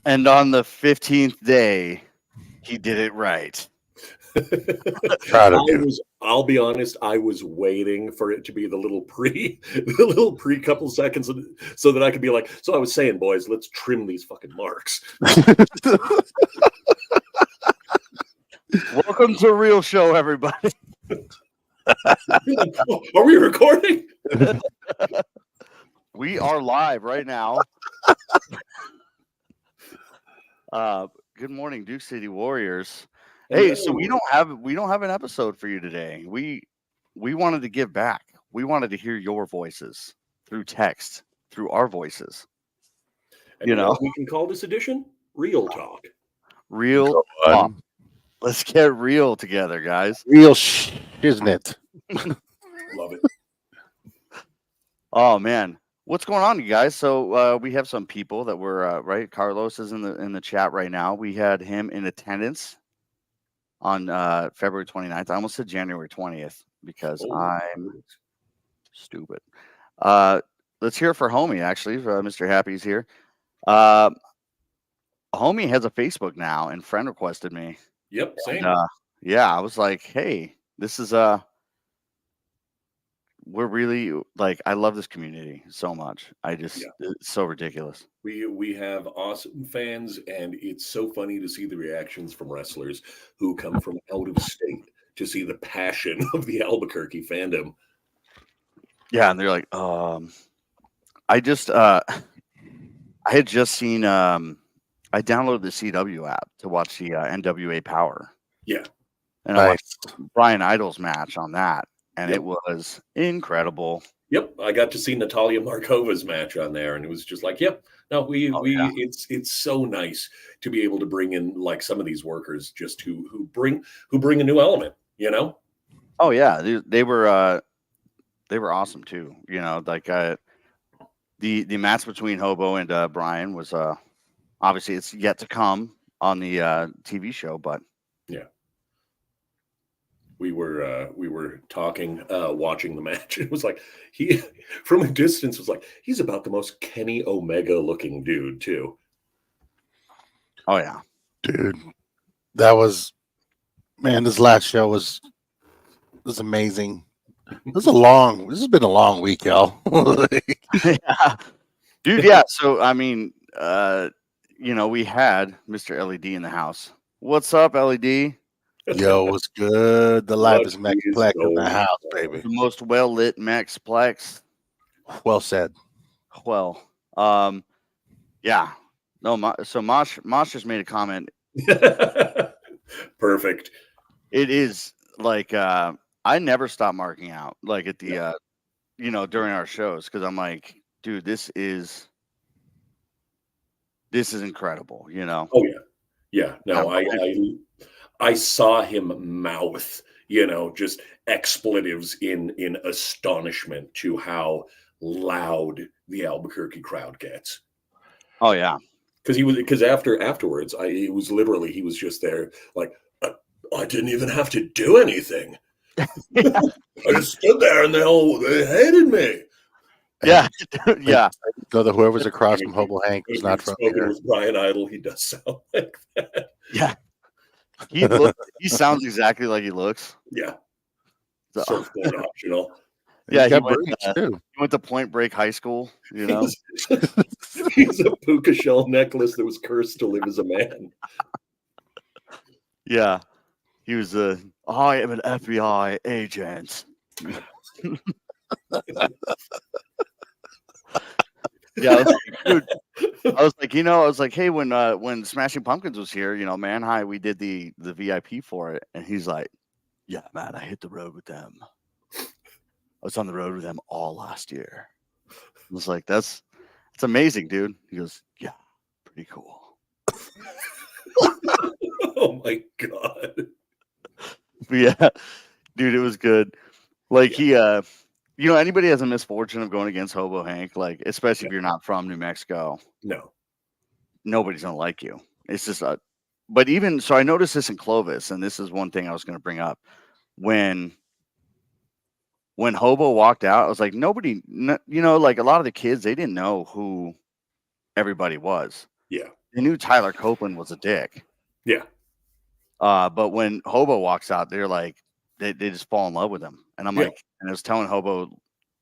And on the 15th day, he did it right. Proud of you. I'll be honest, I was waiting for it to be the little pre couple seconds so that I could be like, so I was saying, boys, let's trim these fucking marks. Welcome to Real Show, everybody. Are we recording? We are live right now. Good morning, Duke City Warriors. Hey, so we don't have an episode for you today. We wanted to give back. We wanted to hear your voices through text, through our voices. And you know what we can call this edition? Real talk. Real talk. Let's get real together, guys. Real isn't it? Love it. Oh man, what's going on, you guys? So we have some people that were right. Carlos is in the chat right now. We had him in attendance on February 29th. I almost said January 20th because I'm stupid. Let's hear it for Homie. Actually, Mr. Happy's here. Homie has a Facebook now and friend requested me. Yep, same. And, yeah, I was like, hey, this is we're really like, I love this community so much. It's so ridiculous. We have awesome fans, and it's so funny to see the reactions from wrestlers who come from out of state to see the passion of the Albuquerque fandom. Yeah, and they're like, I had just seen I downloaded the CW app to watch the NWA Power. Yeah. And I watched Brian Idol's match on that, and it was incredible. Yep, I got to see Natalia Markova's match on there, and it was just like, it's so nice to be able to bring in like some of these workers just who bring a new element, you know? Oh yeah, they were awesome too. You know, like the match between Hobo and Brian was obviously it's yet to come on the TV show, but yeah. We were talking, watching the match. It was like he, from a distance, was like he's about the most Kenny Omega looking dude too. Oh yeah, dude, that was this last show was amazing. This has been a long week, y'all. Yeah. Dude. Yeah. So I mean, we had Mr. LED in the house. What's up, LED? Yo, what's good? The livest Mexplex in the house, baby. The most well-lit Mexplex. Well said. Well, yeah. No, so Mosh just made a comment. Perfect. It is like I never stop marking out like at the during our shows because I'm like, dude, this is incredible, you know. Oh yeah. No, I saw him mouth, just expletives in astonishment to how loud the Albuquerque crowd gets. Oh yeah, because afterwards, he was just there like I didn't even have to do anything. I just stood there and they hated me. Yeah, yeah. So whoever's across from Hobo Hank was not from here. With Brian Idol, he does sound like that. Yeah. He sounds exactly like he looks. Yeah. Surfboard optional. Yeah, he went to Point Break High School, you know. He's a puka shell necklace that was cursed to live as a man. Yeah. He was I am an FBI agent. Yeah, I was like, hey, when Smashing Pumpkins was here, Man High, we did the VIP for it, and he's like, yeah, man, I hit the road with them. I was on the road with them all last year. I was like, it's amazing, dude. He goes, yeah, pretty cool. Oh my god. But yeah, dude, it was good. Like he anybody has a misfortune of going against Hobo Hank, like especially if you're not from New Mexico, nobody's gonna like you. It's just but even so, I noticed this in Clovis, and this is one thing I was going to bring up. When Hobo walked out, I was like, like a lot of the kids, they didn't know who everybody was. Yeah. they knew Tyler Copeland was a dick. Yeah. But when Hobo walks out, they're like, they just fall in love with him. And I'm Yeah. like, and I was telling Hobo, I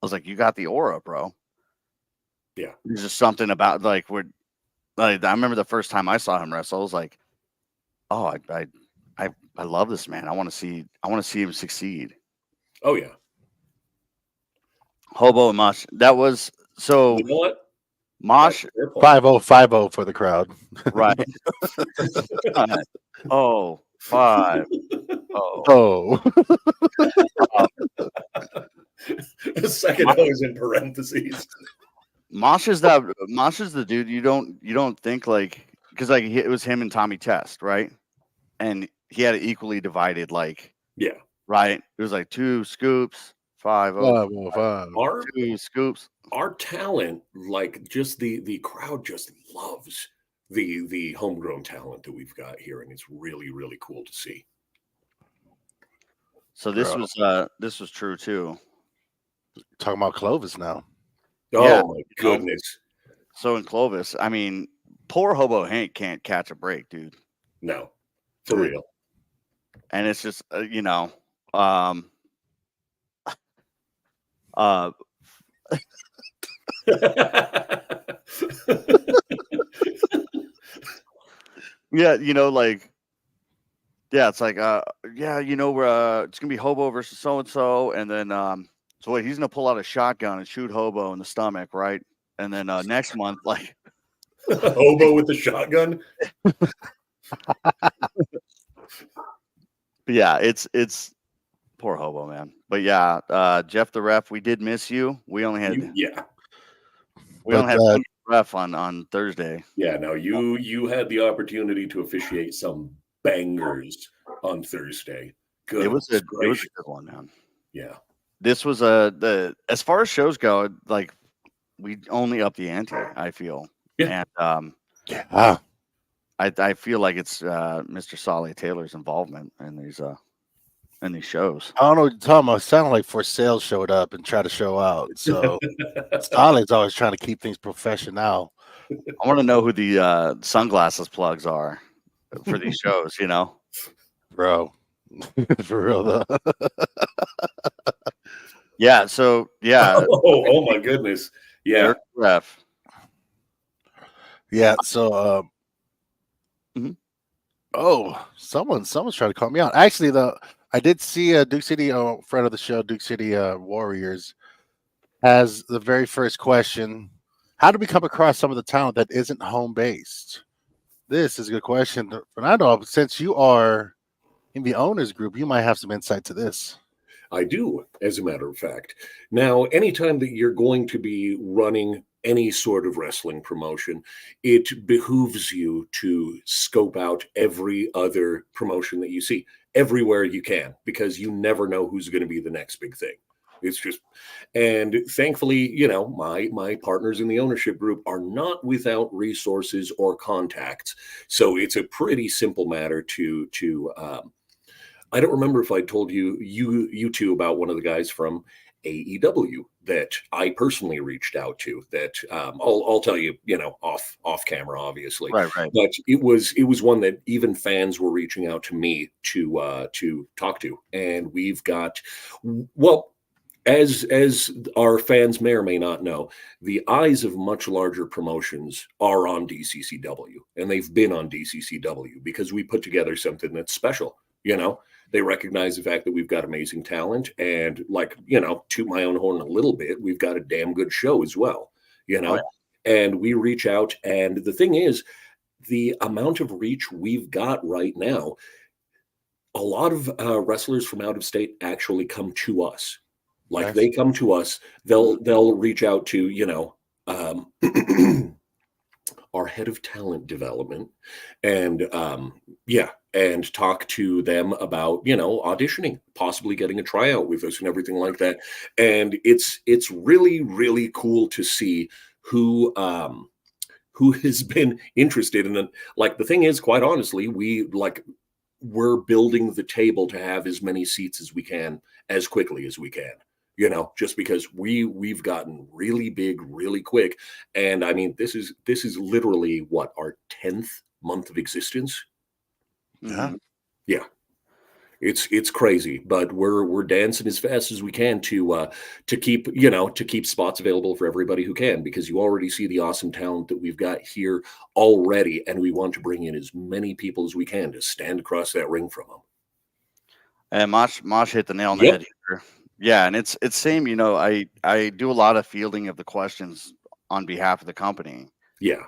was like, you got the aura, bro. Yeah. There's just something about like I remember the first time I saw him wrestle, I was like, oh, I love this man. I want to see him succeed. Oh yeah. Hobo and Mosh. That was so. You know what? Mosh 5050 for the crowd. right. Oh, 5. Oh. Oh. The second O is in parentheses. Mosh is the dude you don't think like, because like it was him and Tommy Test, right? And he had it equally divided, like, Yeah. right? It was like 2 scoops, 5 2 scoops. Our talent, like just the crowd just loves the homegrown talent that we've got here, and it's really, really cool to see. So this was true too. Talking about Clovis now. Oh Yeah, my goodness. So in Clovis, I mean, poor Hobo Hank can't catch a break, dude. No, for real. And it's just yeah, like, yeah, it's like yeah, we're it's gonna be Hobo versus so and so, and then so wait, he's gonna pull out a shotgun and shoot Hobo in the stomach, right? And then next month, like Hobo with the shotgun. But yeah, it's poor Hobo, man. But yeah, Jeff the ref, we did miss you. We only had one ref on Thursday. Yeah, no, you had the opportunity to officiate some bangers on Thursday. Good. It was a good one, man. Yeah. This was as far as shows go, like we only up the ante, I feel. Yeah. And I feel like it's Mr. Solly Taylor's involvement in these shows. I don't know what you're talking about. It sounded like For Sale showed up and tried to show out. So Solly's always trying to keep things professional. I want to know who the sunglasses plugs are for these shows, Bro. For real though. Yeah, so yeah. Oh my goodness. Yeah. Ref. Yeah, so oh, someone's trying to call me out. Actually, though, I did see Duke City, friend of the show, Duke City Warriors, has the very first question: how do we come across some of the talent that isn't home based? This is a good question, Fernando. Since you are in the owners group, you might have some insight to this. I do, as a matter of fact. Now, anytime that you're going to be running any sort of wrestling promotion, it behooves you to scope out every other promotion that you see everywhere you can, because you never know who's going to be the next big thing. It's just, and thankfully, my partners in the ownership group are not without resources or contacts. So it's a pretty simple matter to I don't remember if I told you two about one of the guys from AEW that I personally reached out to. That I'll tell you, off camera, obviously. Right. But it was one that even fans were reaching out to me to talk to, and we've got as our fans may or may not know, the eyes of much larger promotions are on DCCW, and they've been on DCCW because we put together something that's special. They recognize the fact that we've got amazing talent, and toot my own horn a little bit, we've got a damn good show as well, and we reach out. And the thing is, the amount of reach we've got right now, a lot of wrestlers from out of state actually come to us. Like they come to us, they'll reach out to, our head of talent development, and and talk to them about auditioning, possibly getting a tryout with us and everything like that. And it's really, really cool to see who has been interested in it. Like, the thing is, quite honestly, we're building the table to have as many seats as we can as quickly as we can. just because we've gotten really big really quick. And I mean, this is literally what, our 10th month of existence. Yeah. Yeah, it's crazy, but we're dancing as fast as we can to keep to keep spots available for everybody who can, because you already see the awesome talent that we've got here already, and we want to bring in as many people as we can to stand across that ring from them. And Mosh hit the nail on the Yep. head here. Yeah, and it's same. I do a lot of fielding of the questions on behalf of the company, Yeah.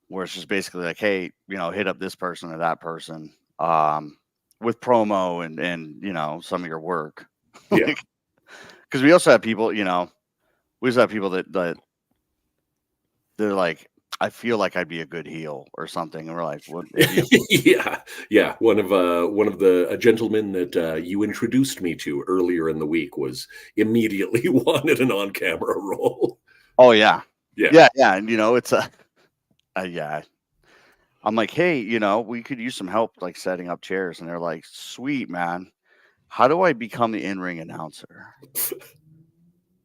where it's just basically like, hey, hit up this person or that person, with promo and some of your work. Yeah. Because we also have people, we also have people that they're like, I feel like I'd be a good heel or something, and we're like, what? Yeah. One of a gentleman that you introduced me to earlier in the week was immediately wanted an on-camera role. Oh yeah, Yeah. and it's yeah. I'm like, hey, we could use some help, like setting up chairs, and they're like, sweet man, how do I become the in-ring announcer?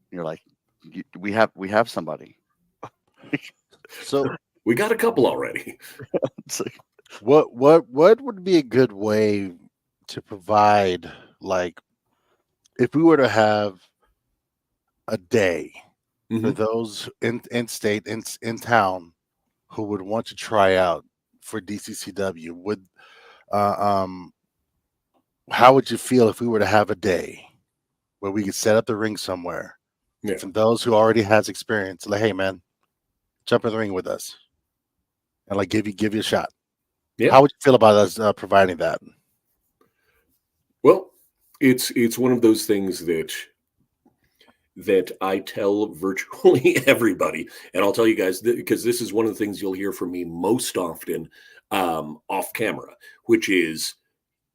You're like, we have somebody. So We got a couple already. It's like, what would be a good way to provide, like, if we were to have a day for Mhm. those in state in town who would want to try out for DCCW, would uh, um how would you feel if we were to have a day where we could set up the ring somewhere, Yeah. from those who already has experience, like, hey man, jump in the ring with us, and like give you a shot. Yeah. How would you feel about us providing that? Well, it's one of those things that I tell virtually everybody, and I'll tell you guys because this is one of the things you'll hear from me most often, off camera, which is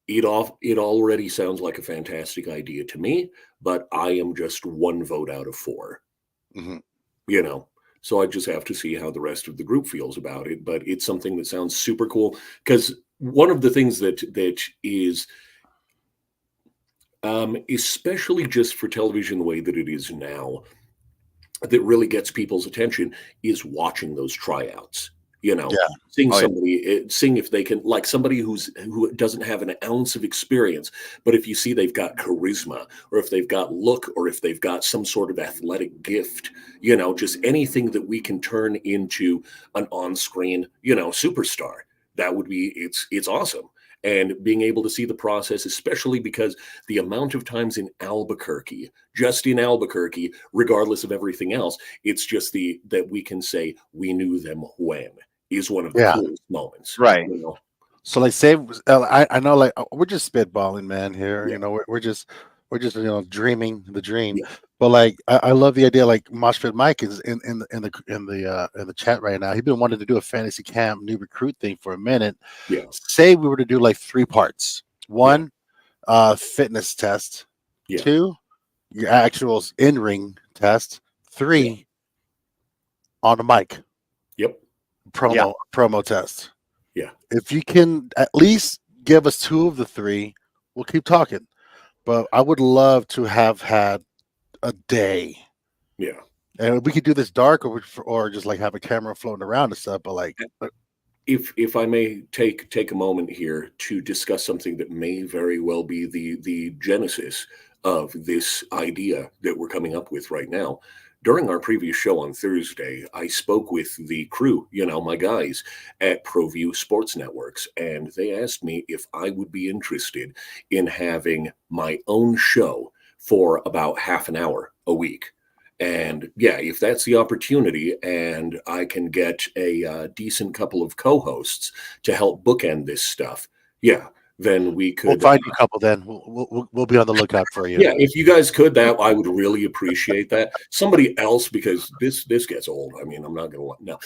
it already sounds like a fantastic idea to me, but I am just one vote out of 4. Mhm. So I just have to see how the rest of the group feels about it. But it's something that sounds super cool, because one of the things that is, especially just for television the way that it is now, that really gets people's attention is watching those tryouts. Yeah. Seeing Oh, yeah. somebody, seeing if they can, like somebody who doesn't have an ounce of experience, but if you see they've got charisma, or if they've got look, or if they've got some sort of athletic gift, just anything that we can turn into an on-screen, superstar. That would be, it's awesome. And being able to see the process, especially because the amount of times in Albuquerque, just in Albuquerque, regardless of everything else, it's just that we can say we knew them when is one of the Yeah. coolest moments. Right. So like, say I know, like, we're just spitballing, man. Here, Yeah. we're just dreaming the dream. Yeah. But like, I love the idea. Like, Moshpit Mike is in the chat right now. He's been wanting to do a fantasy camp new recruit thing for a minute. Yeah. Say we were to do like 3 parts. 1, fitness test. Yeah. 2, your actual in-ring test. 3, on the mic. Yep. Promo test. Yeah. If you can at least give us 2 of the 3, we'll keep talking. But I would love to have had a day, Yeah. and we could do this dark, or just like have a camera floating around and stuff. But like, If I may take a moment here to discuss something that may very well be the genesis of this idea that we're coming up with right now. During our previous show on Thursday, I spoke with the crew, my guys at ProView Sports Networks, and they asked me if I would be interested in having my own show for about half an hour a week. And yeah, if that's the opportunity and I can get a decent couple of co-hosts to help bookend this stuff, yeah, then we we'll could. find you a couple. Then we'll be on the lookout for you. Yeah, if you guys could, that I would really appreciate that. Somebody else, because this gets old. I mean, I'm not gonna no.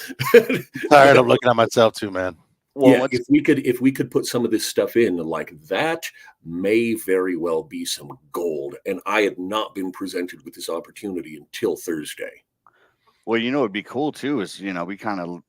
Tired of looking at myself too, man. Well, Yeah, if we could put some of this stuff in, like, that may very well be some gold. And I had not been presented with this opportunity until Thursday. well, it'd be cool too. Is we kind of,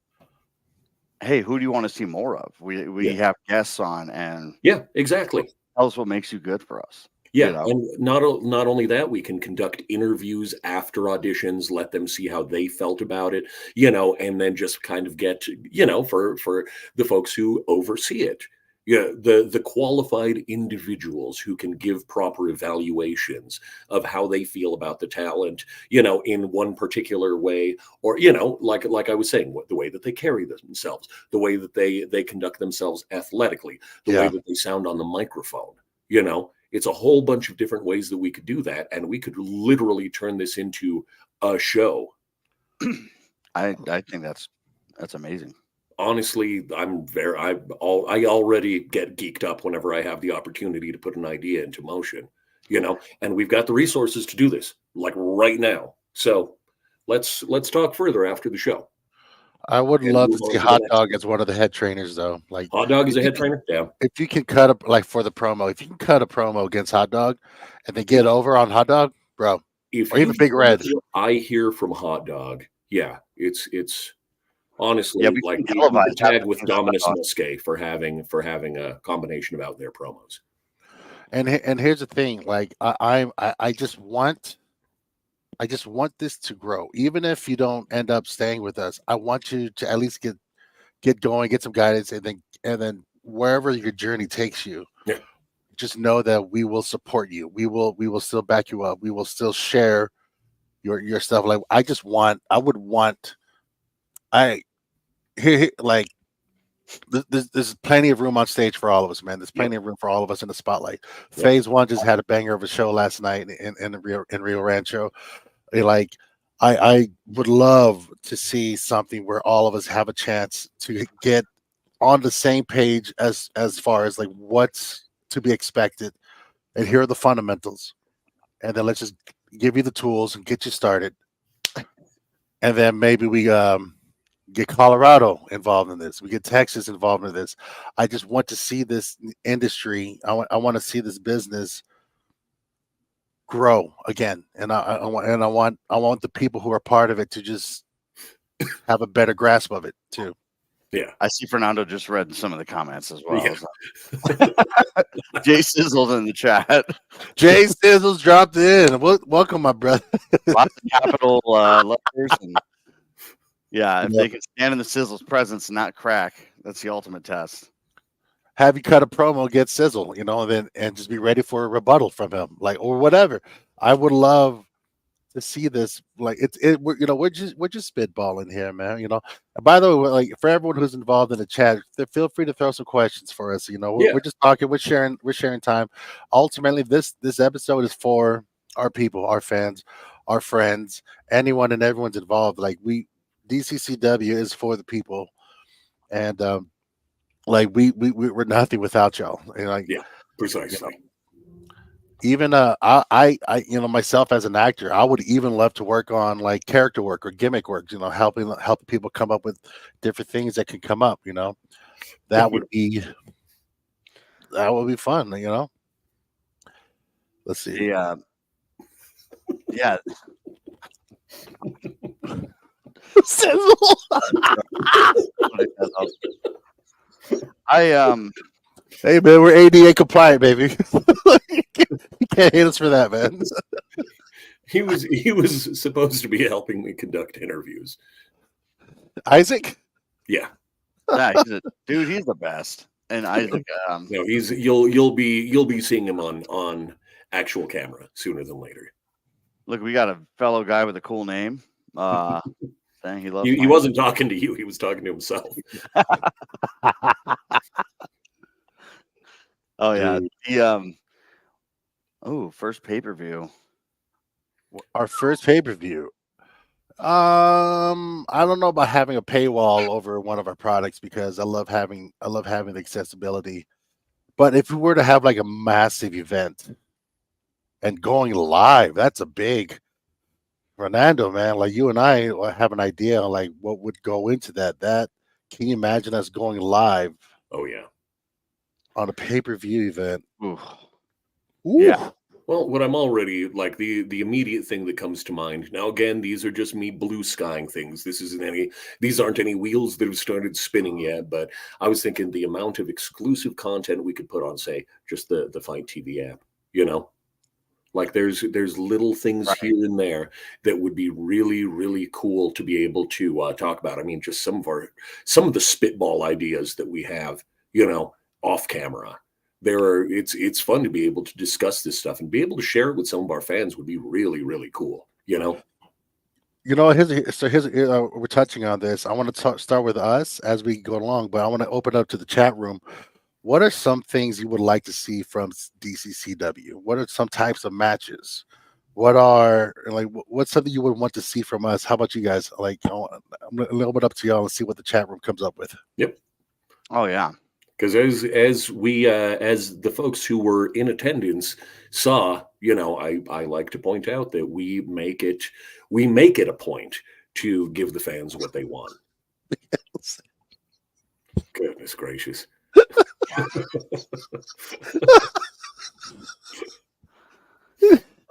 hey, who do you want to see more of? We Yeah. have guests on, and Yeah, exactly. tell us what makes you good for us. Yeah, You know? and not only that, we can conduct interviews after auditions, let them see how they felt about it, and then just kind of get, for the folks who oversee it. Yeah, the qualified individuals who can give proper evaluations of how they feel about the talent, in one particular way, or like I was saying, the way that they carry themselves, the way that they conduct themselves athletically, the way Yeah. that they sound on the microphone. It's a whole bunch of different ways that we could do that, and we could literally turn this into a show. I think that's amazing. Honestly, I already get geeked up whenever I have the opportunity to put an idea into motion, and we've got the resources to do this, like right now. So let's talk further after the show I would and love to move on see to the Hot next Dog one. as one of the head trainers, though. Like, Hot Dog is if a you head can, trainer. Yeah. if you can cut up like for the promo, if you can cut a promo against Hot Dog, and then get over on Hot Dog, bro, If or you even Big hear Red. what I hear from Hot Dog, yeah, it's Yeah, honestly we like can we televise could half tag the with things on Hot Dominus Dog. Muske for having a combination about their promos. And here's the thing, like I just want this to grow. Even if you don't end up staying with us, I want you to at least get going, get some guidance, and then wherever your journey takes you, Yeah. just know that we will support you. We will still back you up. We will still share your stuff. Like I would want I here like there's plenty of room on stage for all of us, man. There's Yep. plenty of room for all of us in the spotlight. Yep. Phase one just had a banger of a show last night in Rio Rancho. Like I would love to see something where all of us have a chance to get on the same page as far as like what's to be expected, and here are the fundamentals, and then let's just give you the tools and get you started, and then maybe we get Colorado involved in this. We get Texas involved in this. I just want to see this industry. I want to see this business grow again, and I want the people who are part of it to just have a better grasp of it too. Yeah. I see Fernando just read some of the comments as well. Yeah. So. Jay Sizzle's in the chat. Jay Sizzles dropped in. Welcome, my brother. Lots of capital letters. And yeah, if Yep. they can stand in the Sizzle's presence and not crack, that's the ultimate test. Have you cut a promo against Sizzle, and just be ready for a rebuttal from him, like, or whatever. I would love to see this. Like we're just spitballing here, man. And by the way, like for everyone who's involved in the chat, feel free to throw some questions for us. We're just talking, we're sharing time. Ultimately, this episode is for our people, our fans, our friends, anyone and everyone's involved. Like DCCW is for the people, and like we're nothing without y'all. Like, Yeah, precisely. even I myself as an actor, I would even love to work on like character work or gimmick work, helping people come up with different things that can come up. That would be fun. Let's see. Yeah. Sizzle. Hey man, we're ADA compliant, baby. You can't hate us for that, man. He was supposed to be helping me conduct interviews. Isaac? Yeah. Yeah, he's the best. And Isaac, No, you'll be seeing him on actual camera sooner than later. look, we got a fellow guy with a cool name. Saying he loves. He wasn't talking to you; he was talking to himself. Oh yeah, first pay-per-view. Our first pay-per-view. I don't know about having a paywall over one of our products because I love having the accessibility. But if we were to have like a massive event and going live, that's a big Fernando, man. Like you and I have an idea on like what would go into that. Can you imagine us going live? Oh yeah, on a pay-per-view event. Ooh. Yeah. Well, what I'm already like the immediate thing that comes to mind. Now, again, these are just me blue skying things. These aren't any wheels that have started spinning yet. But I was thinking the amount of exclusive content we could put on, say, just the Fight TV app. Like there's little things Right. here and there that would be really, really cool to be able to talk about. I mean, just some of the spitball ideas that we have, off camera. It's fun to be able to discuss this stuff and be able to share it with some of our fans would be really, really cool. Here's we're touching on this. I want to start with us as we go along, but I want to open up to the chat room. What are some things you would like to see from DCCW? What are some types of matches? What's something you would want to see from us? How about you guys? I'm a little bit up to y'all and see what the chat room comes up with. Yep. Oh yeah. Because as the folks who were in attendance saw, I like to point out that we make it a point to give the fans what they want. Yes. Goodness gracious.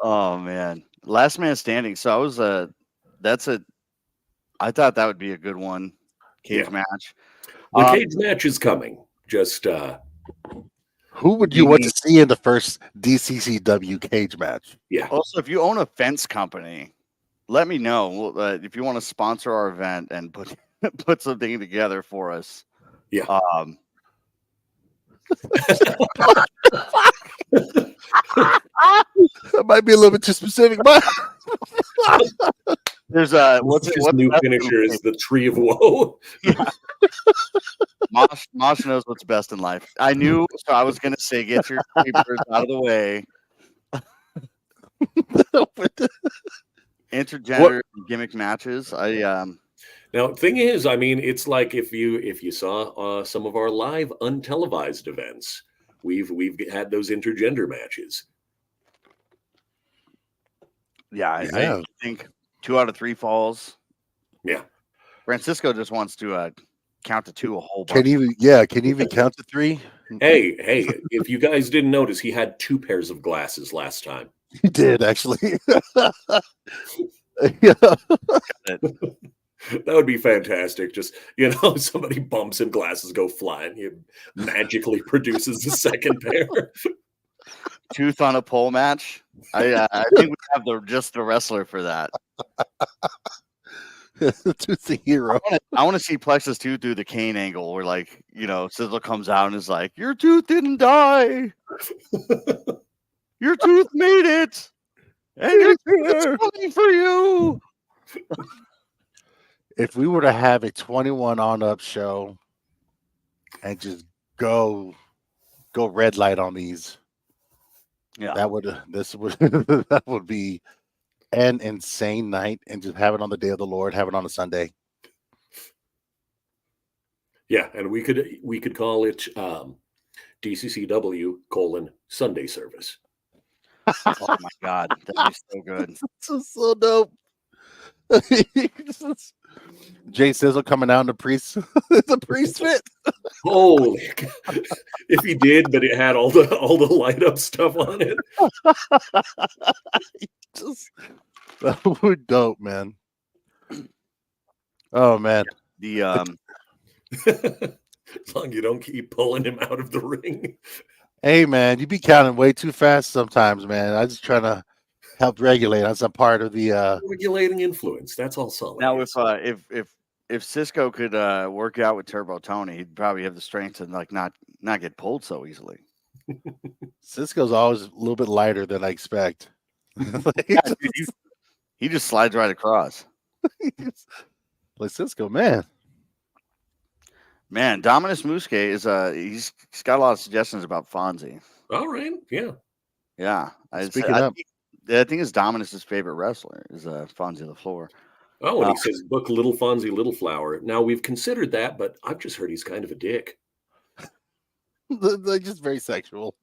Oh man, last man standing. So I was I thought that would be a good one. Cage match. The cage match is coming. Just who would you want to see in the first DCCW cage match? Yeah. Also, if you own a fence company, let me know if you want to sponsor our event and put something together for us. Yeah. That might be a little bit too specific, but there's what's new finisher is the Tree of Woe. Yeah. Mosh knows what's best in life. I knew, so I was gonna say, get your papers out of the way. Intergender gimmick matches. Now, the thing is, I mean, it's like if you saw some of our live untelevised events, we've had those intergender matches. Yeah, I think 2 out of 3 falls. Yeah, Francisco just wants to count to 2 a whole bunch. Can you even count to 3? Hey, if you guys didn't notice, he had 2 pairs of glasses last time. He did actually. Yeah. That would be fantastic. Just somebody bumps and glasses go flying. He magically produces the second pair. Tooth on a pole match. I think we have the wrestler for that. Tooth's a hero. I want to see Plexus Tooth do the Kane angle where Sizzle comes out and is like, "Your tooth didn't die. Your tooth made it, and it's coming for you." If we were to have a 21 on up show and just go red light on these, that would be an insane night, and just have it on the day of the Lord, have it on a Sunday. Yeah, and we could call it DCCW Sunday service. Oh my God, that'd be so good. So dope. Jay Sizzle coming out in the priest fit. Holy God. If he did, but it had all the light up stuff on it. That would be dope, man. Oh man. As long as you don't keep pulling him out of the ring. Hey man, you be counting way too fast sometimes, man. I'm just trying to help regulate on some part of the regulating influence. That's all solid. Now, if Cisco could work out with Turbo Tony, he'd probably have the strength to not get pulled so easily. Cisco's always a little bit lighter than I expect. He just slides right across. Like Cisco, man. Dominus Muske is he's got a lot of suggestions about Fonzie. All right, yeah. I think it's Dominus's favorite wrestler is Fonzie LaFleur. Oh, and he says book Little Fonzie Little Flower. Now we've considered that, but I've just heard he's kind of a dick. They're just very sexual.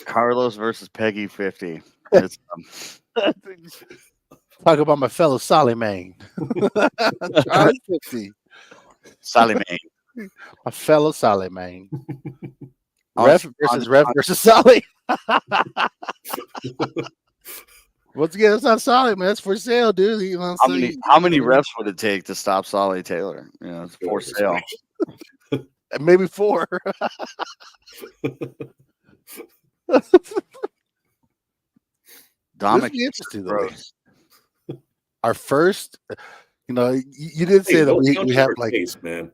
Carlos versus Peggy 50. Talk about my fellow Solly Man. 50. Solly Man. My fellow Solly Man. Rev versus Solly. Once again, it's not Solly, man. It's for sale, dude. You know how many reps would it take to stop Solly Taylor? It's for sale. maybe 4. This would be interesting, though. Gross. Our first, you did say Hey, that don't we count have your like, taste, man.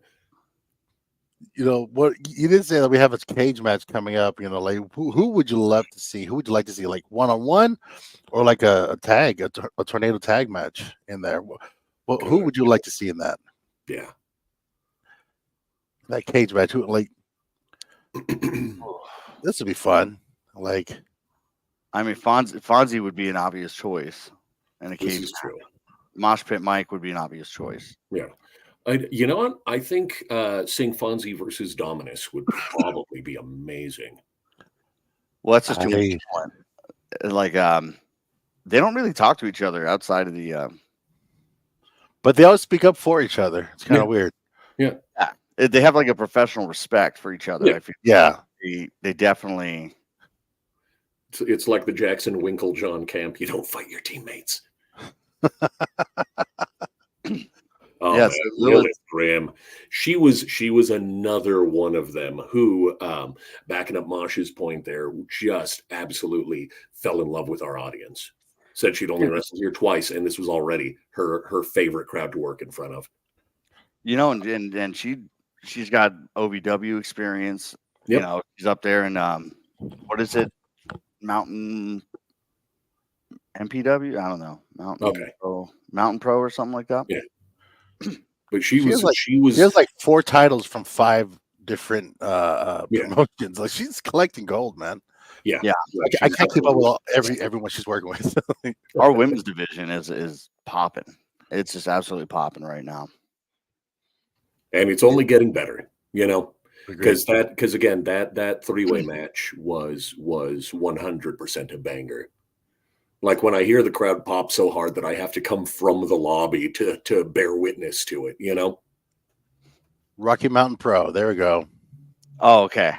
what you did say that we have a cage match coming up. Like who would you love to see? Who would you like to see, like 1-on-1, or like a tag, a tornado tag match in there? Who would you like to see in that? Yeah. That cage match? Who, like, this would be fun. Like, I mean, Fonzie would be an obvious choice in a This cage is match. true. Mosh Pit Mike would be an obvious choice. Yeah. You know what? I think seeing Fonzie versus Dominus would probably be amazing. Well, that's just too much fun. Like, they don't really talk to each other outside of the. but they always speak up for each other. It's kind of weird. Yeah. They have like a professional respect for each other. Yeah. I feel. Yeah. They definitely. It's like the Jackson Winkle John Camp. You don't fight your teammates. Oh, Yes, man, Lilith Graham. She was another one of them who, backing up Mosh's point there, just absolutely fell in love with our audience. Said she'd only wrestled here twice, and this was already her favorite crowd to work in front of. And she's got OVW experience. Yep. She's up there in what is it? Mountain MPW? I don't know. Mountain Pro or something like that. Yeah. But she was like 4 titles from 5 different promotions. Like, she's collecting gold, man. Yeah. I can't keep up with everyone she's working with. Our women's division is popping. It's just absolutely popping right now. And it's only getting better, because again, that 3-way match was 100% a banger. Like, when I hear the crowd pop so hard that I have to come from the lobby to bear witness to it, Rocky Mountain Pro. There we go. Oh, okay.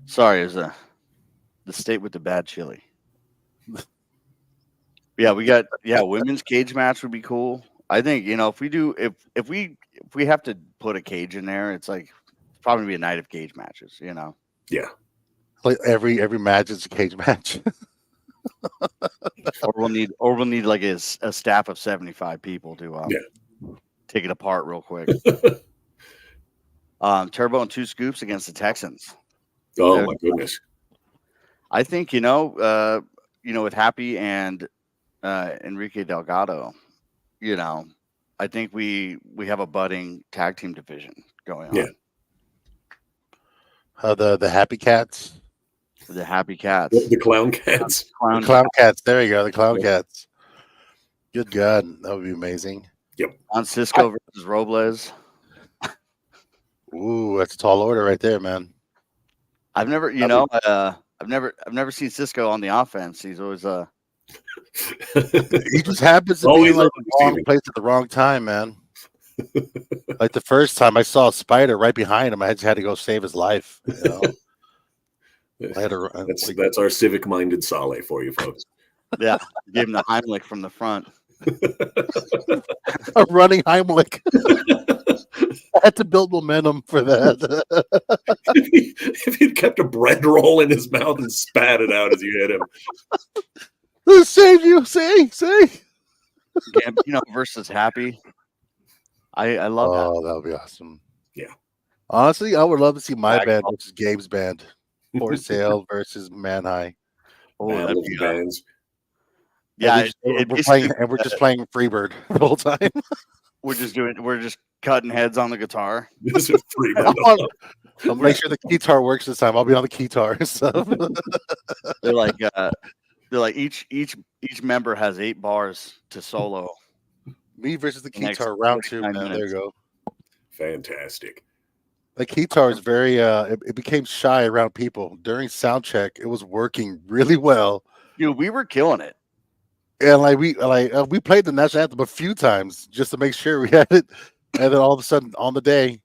Sorry, it was the state with the bad chili. Yeah, we got women's cage match would be cool. I think if we have to put a cage in there, it's probably be a night of cage matches. Yeah. Like every match is a cage match. or we'll need like a staff of 75 people to take it apart real quick. Turbo and 2 Scoops against the Texans. Oh, my goodness. I think with Happy and Enrique Delgado, I think we have a budding tag team division going on. Yeah. The Happy Cats. The Happy Cats. The Clown Cats. Clown Cats. There you go. The Clown Cats. Good God. That would be amazing. Yep. On Cisco versus Robles. Ooh, that's a tall order right there, man. I've never, I've never seen Cisco on the offense. He's always he just happens to be in like the wrong place at the wrong time, man. Like the first time I saw a spider right behind him, I just had to go save his life. That's our civic-minded Saleh for you folks. Yeah, gave him the Heimlich from the front. A running Heimlich. I had to build momentum for that. If he'd kept a bread roll in his mouth and spat it out as you hit him. Save you, say. Versus Happy. I love that. Oh, that would be awesome. Yeah. Honestly, I would love to see my band versus Gabe's band. For Sale versus Man High. Oh, that'd be bands. Yeah, we're just playing Freebird the whole time. We're just cutting heads on the guitar. This is Freebird. I'll make sure the guitar works this time. I'll be on the guitar and stuff. They're like each member has 8 bars to solo. Me versus the guitar round 2. Man, there you go. Fantastic. The guitar is very it became shy around people during sound check. It was working really well. Dude, we were killing it. And we played the national anthem a few times just to make sure we had it. And then all of a sudden on the day,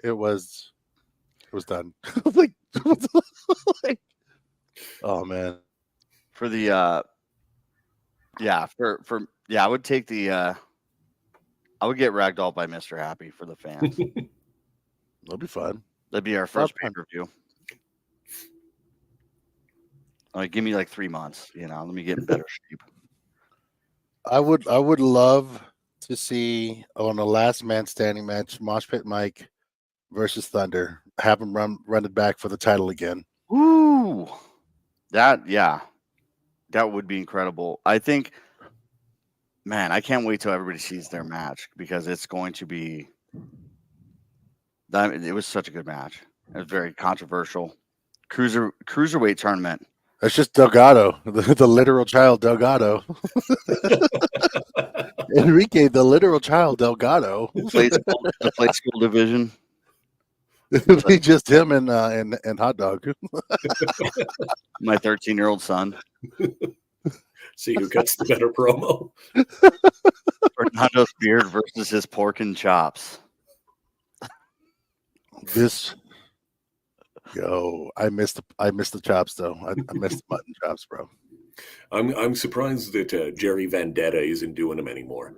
it was done. Oh man. For the I would take the I would get ragdolled by Mr. Happy for the fans. That'll be fun. That'd be our first pay-per-view. Like, give me like 3 months. Let me get in better shape. I would love to see on the last man standing match, Mosh Pit Mike versus Thunder. Have him run it back for the title again. Ooh, that would be incredible. I think, man, I can't wait till everybody sees their match because it's going to be. It was such a good match. It was very controversial. Cruiserweight tournament. That's just Delgado, the literal child Delgado. Enrique, the literal child Delgado. The play school division. It'd be just him and hot dog. My 13-year-old son. See who gets the better promo. Fernando's beard versus his pork and chops. I missed the chops though. I missed the mutton chops, bro. I'm surprised that Jerry Vendetta isn't doing them anymore.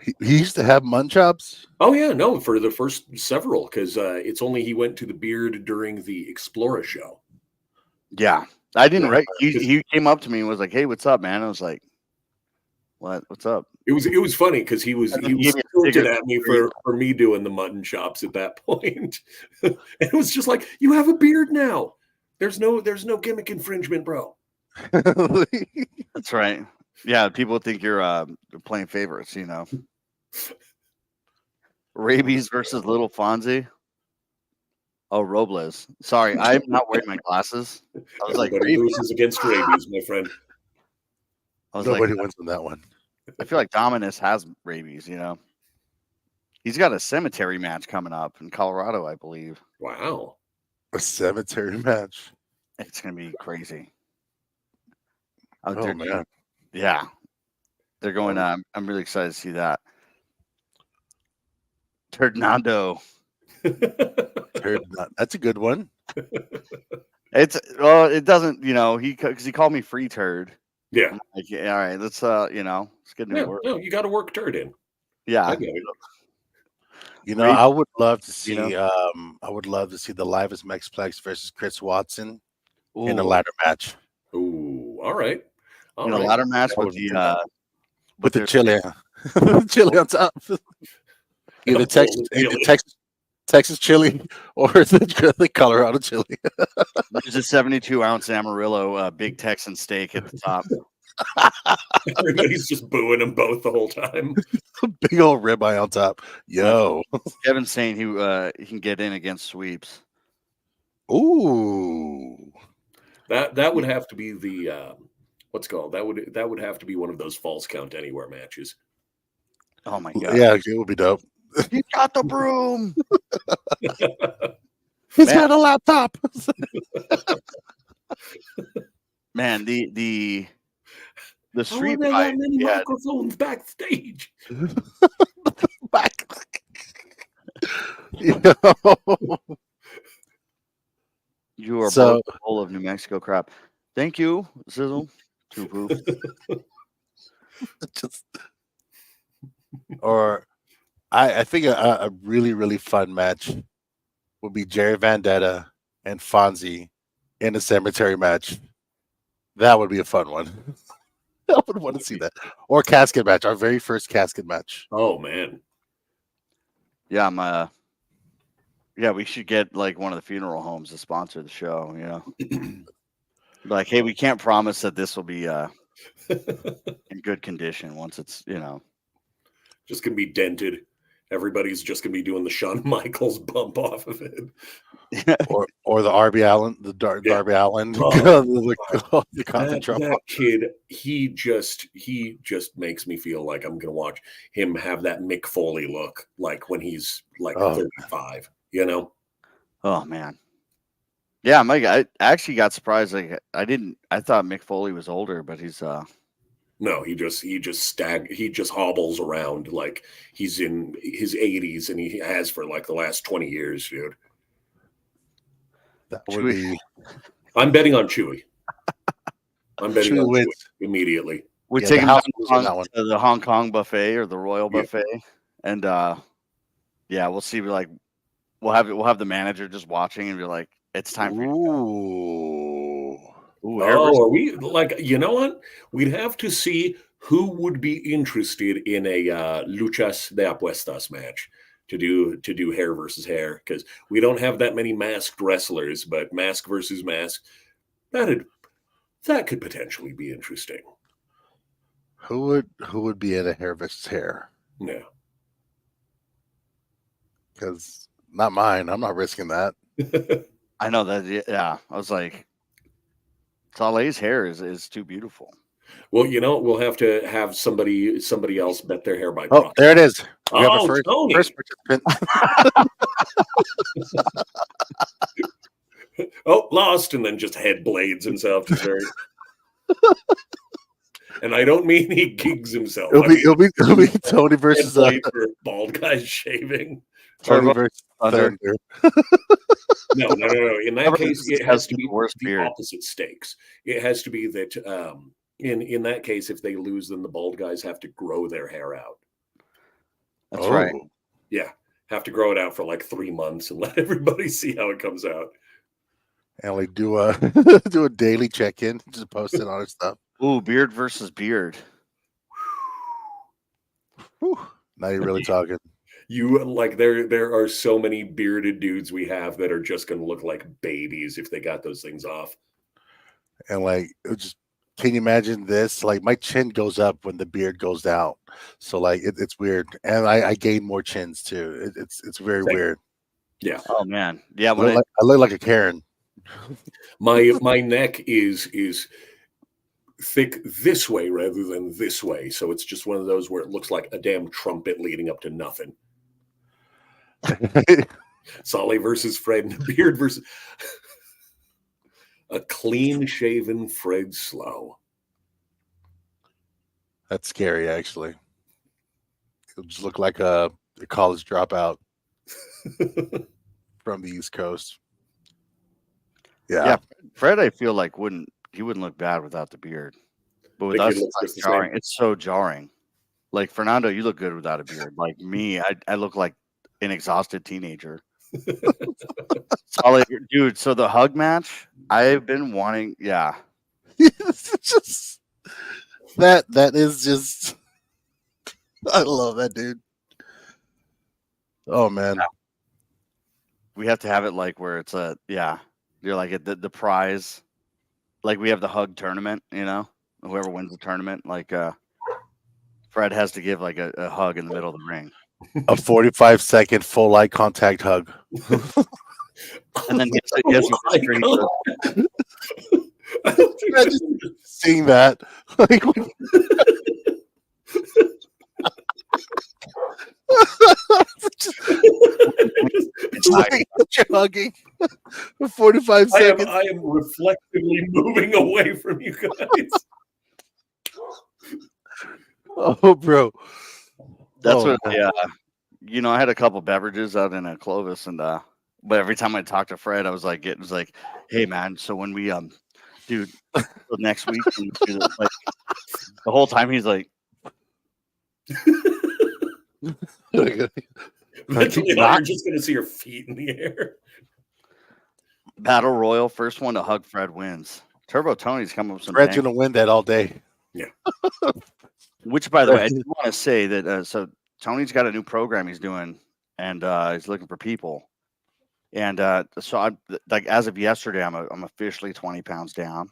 He used to have mutton chops. Oh yeah, no, for the first several, because it's only he went to the beard during the Explora show. Yeah, I didn't. He came up to me and was like, "Hey, what's up, man?" I was like, "What? What's up?" It was funny because he was tilted at me for me doing the mutton chops at that point. And it was just like, you have a beard now. There's no gimmick infringement, bro. That's right. Yeah, people think you're playing favorites, Rabies versus Little Fonzie. Oh, Robles. Sorry, I'm not wearing my glasses. I was like, Everybody loses against rabies, my friend. Nobody wins on that one. I feel like Dominus has rabies, He's got a cemetery match coming up in Colorado, I believe. Wow. A cemetery match. It's going to be crazy. Oh, man. Yeah. They're going, I'm really excited to see that. Fernando. That's a good one. It doesn't, because he called me free turd. Yeah. I'm like, yeah, all right, let's let's get into work. No, you got to work turd in. Yeah. I get it. I would love to see the Livest Mexplex versus Chris Watson in a ladder match. Ooh, all right. A ladder match with the chili. Chili on top. Either Texas chili or the Colorado chili. There's a 72-ounce Amarillo Big Texan steak at the top. Everybody's just booing them both the whole time. Big old ribeye on top. Yo. Kevin's saying he can get in against sweeps. Ooh. That would have to be the what's it called? That would have to be one of those false count anywhere matches. Oh my god. Yeah, it would be dope. He got the broom. He's got a laptop. Man, the street fight. fight. Many microphones backstage. Back. You are both full of New Mexico crap. Thank you, Sizzle. Two poops. I think a really, really fun match would be Jerry Vendetta and Fonzie in a cemetery match. That would be a fun one. I would want to see that. Or casket match, our very first casket match. Oh man. Yeah, we should get like one of the funeral homes to sponsor the show, Like, hey, we can't promise that this will be in good condition once it's, just gonna be dented. Everybody's just gonna be doing the Shawn Michaels bump off of it, or the Darby Allin, the constant trouble. That kid, he just makes me feel like I'm gonna watch him have that Mick Foley look, like when he's like 35. Oh man, yeah, Mike. I actually got surprised. Like I thought Mick Foley was older, but he's No, he just hobbles around like he's in his 80s, and he has for like the last 20 years, dude. That would be... I'm betting on Chewy. I'm betting on Chewy immediately. We take him down to the Hong Kong buffet or the Royal buffet, and we'll see like we'll have the manager just watching and be like, "It's time for you." Ooh. Hair Oh, versus- are we like, you know what? We'd have to see who would be interested in a luchas de apuestas match to do hair versus hair, because we don't have that many masked wrestlers, but mask versus mask, that could potentially be interesting. Who would be in a hair versus hair? Yeah. Because not mine. I'm not risking that. I know that. Yeah, I was like, Saleh's hair is too beautiful. Well, we'll have to have somebody else bet their hair by Oh, proxy. there it is. We have Oh, our Tony. first participant. Oh, lost, and then just head blades himself to very. And I don't mean he gigs himself. It'll be Tony versus for bald guys shaving. Tony versus Thunder. Thunder. No. In that case, it has to be worst the beard. opposite stakes. It has to be that in that case, if they lose, then the bald guys have to grow their hair out. That's right. Yeah, have to grow it out for like 3 months and let everybody see how it comes out. And like do a do a daily check-in, just post it on our stuff. Ooh, beard versus beard. Whew. Now you're really talking. You like there are so many bearded dudes we have that are just going to look like babies if they got those things off. And like, can you imagine this? Like my chin goes up when the beard goes down, so like it's weird. And I gain more chins too. It's very weird. Yeah. Oh man. Yeah. I look like a Karen. My neck is thick this way rather than this way, so it's just one of those where it looks like a damn trumpet leading up to nothing. Solly versus Fred, and beard versus a clean-shaven Fred Slow. That's scary, actually. He'll just look like a college dropout from the East Coast. Yeah. Fred, I feel like wouldn't look bad without the beard, but with us, it's like jarring. It's so jarring. Like Fernando, you look good without a beard. Like me, I look like an exhausted teenager. Solid, dude. So the hug match, I've been wanting. Yeah, It's just that is just. I love that dude. Oh man, we have to have it like where it's you're like at the prize, like we have the hug tournament. Whoever wins the tournament, like Fred has to give like a hug in the middle of the ring. a 45-second full eye contact hug. And then he has seeing that. Like, it's like you're hugging for 45 seconds. I am reflectively moving away from you guys. Oh, bro. That's what. Yeah, I had a couple beverages out in Clovis, and but every time I talked to Fred, I was like, hey man, so when we dude, next week, like the whole time he's like. Eventually, you're just going to see your feet in the air. Battle Royal, first one to hug Fred wins. Turbo Tony's coming with some. Fred's going to win that all day. Yeah. Which, by the way, I did want to say that. So Tony's got a new program he's doing, and he's looking for people. And so I'm like, as of yesterday, I'm officially 20 pounds down.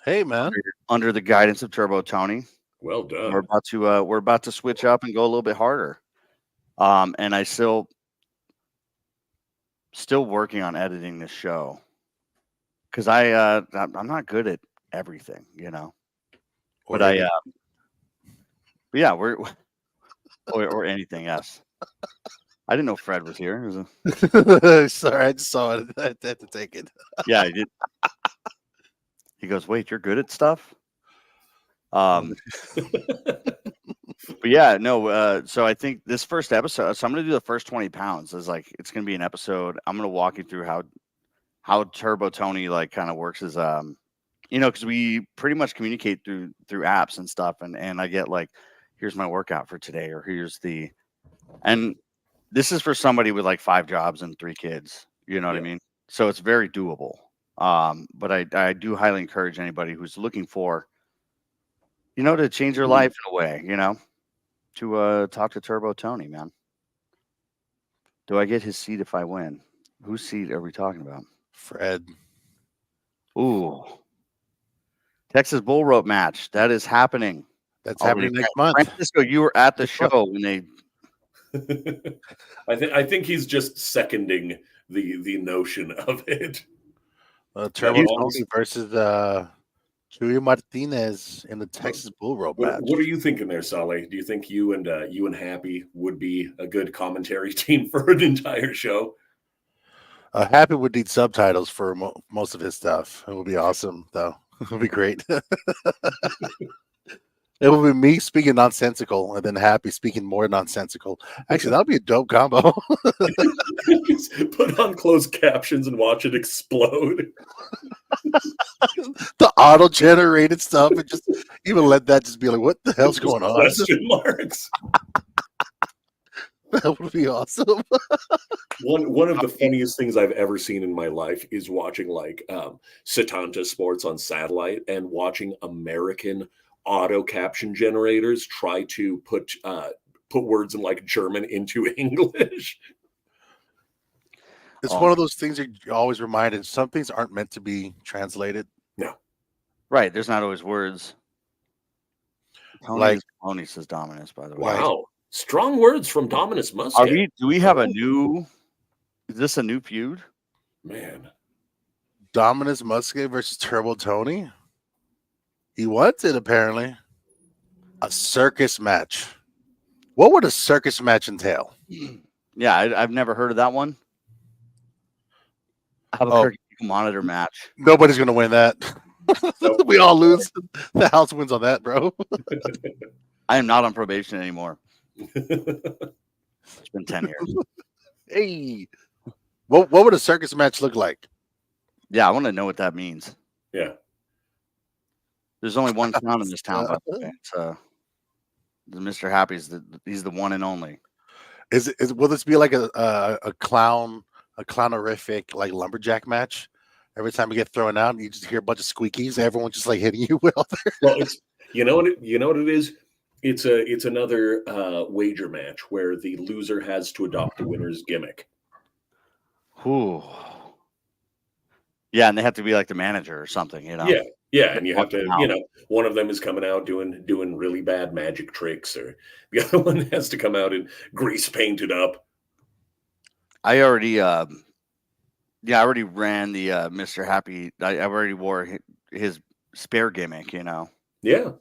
Hey man, under the guidance of Turbo Tony. Well done. We're about to switch up and go a little bit harder. And I still working on editing this show because I'm not good at everything, But but yeah, we're or anything. Yes, I didn't know Fred was here. Sorry, I just saw it. I had to take it. Yeah, I did. He goes, "Wait, you're good at stuff." But yeah, no. So I think this first episode, so I'm going to do the first 20 pounds. It's going to be an episode. I'm going to walk you through how Turbo Tony like kind of works as because we pretty much communicate through apps and stuff, and I get like, here's my workout for today, or here's and this is for somebody with like 5 jobs and 3 kids. You know what I mean? So it's very doable. But I do highly encourage anybody who's looking for, to change their life in a way, to talk to Turbo Tony, man. Do I get his seat if I win? Whose seat are we talking about? Fred. Ooh. Texas Bull Rope match. That is happening. That's happening next month. Francisco, you were at the show when they. I think he's just seconding the notion of it. Turbo Tony versus Julio Martinez in the Texas Bull Rope match. What are you thinking there, Saleh? Do you think you and Happy would be a good commentary team for an entire show? Happy would need subtitles for most of his stuff. It would be awesome, though. It would be great. It would be me speaking nonsensical and then Happy speaking more nonsensical. Actually, that would be a dope combo. Put on closed captions and watch it explode. The auto-generated stuff, and just even let that just be like, what the hell's going on? Question marks. That would be awesome. One of the funniest things I've ever seen in my life is watching like Setanta Sports on satellite and watching American auto caption generators try to put words in like German into English. It's one of those things you're always reminded. Some things aren't meant to be translated. No. Right. There's not always words. Tony says Dominus, by the way. Wow. Strong words from Dominus Muscat. Do we have is this a new feud? Man. Dominus Muscat versus Turbo Tony? He wants it, apparently. A circus match. What would a circus match entail? Yeah, I've never heard of that one. Albuquerque monitor match. Nobody's going to win that. Nope. We all lose. The house wins on that, bro. I am not on probation anymore. It's been 10 years. Hey. What would a circus match look like? Yeah, I want to know what that means. Yeah. There's only one clown in this town, by the way. It's Mr. Happy's he's the one and only. Will this be like a clownerific like lumberjack match? Every time you get thrown out, you just hear a bunch of squeakies. Everyone just like hitting you with all their... Well, it's you know what it is. It's another wager match where the loser has to adopt the winner's gimmick. Ooh. Yeah, and they have to be like the manager or something, Yeah, and you have to, one of them is coming out doing really bad magic tricks, or the other one has to come out and grease painted up. I already ran the Mr. Happy. I already wore his spare gimmick, Yeah.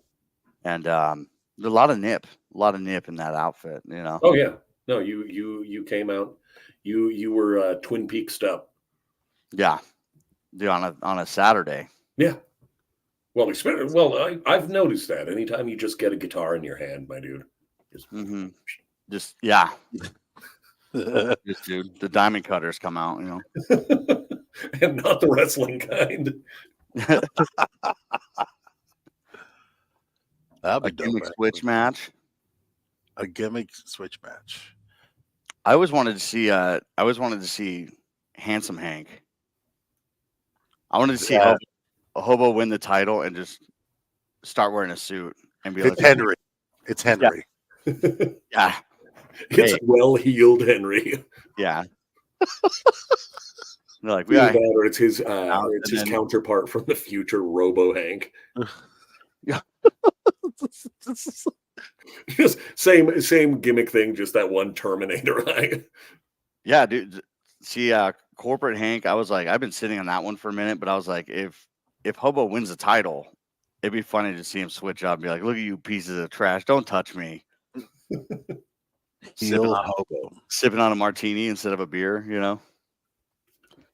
And a lot of nip in that outfit, Oh yeah. No, you came out. You were Twin Peaks up. Yeah. On a Saturday. Yeah. Well, I've noticed that. Anytime you just get a guitar in your hand, my dude. Just yeah. Just dude, the diamond cutters come out, And not the wrestling kind. That'd be a gimmick switch match. A gimmick switch match. I always wanted to see Handsome Hank. I wanted to see Hobo win the title and just start wearing a suit and be like, Henry. It's Henry. Yeah. It's well-heeled Henry. Yeah. They're like, or it's his counterpart from the future, Robo Hank. Yeah. Just same gimmick thing, just that one Terminator eye. Yeah, dude. See, corporate Hank, I was like, I've been sitting on that one for a minute, but I was like, if Hobo wins the title, it'd be funny to see him switch up and be like, look at you pieces of trash, don't touch me. Sipping on a martini instead of a beer,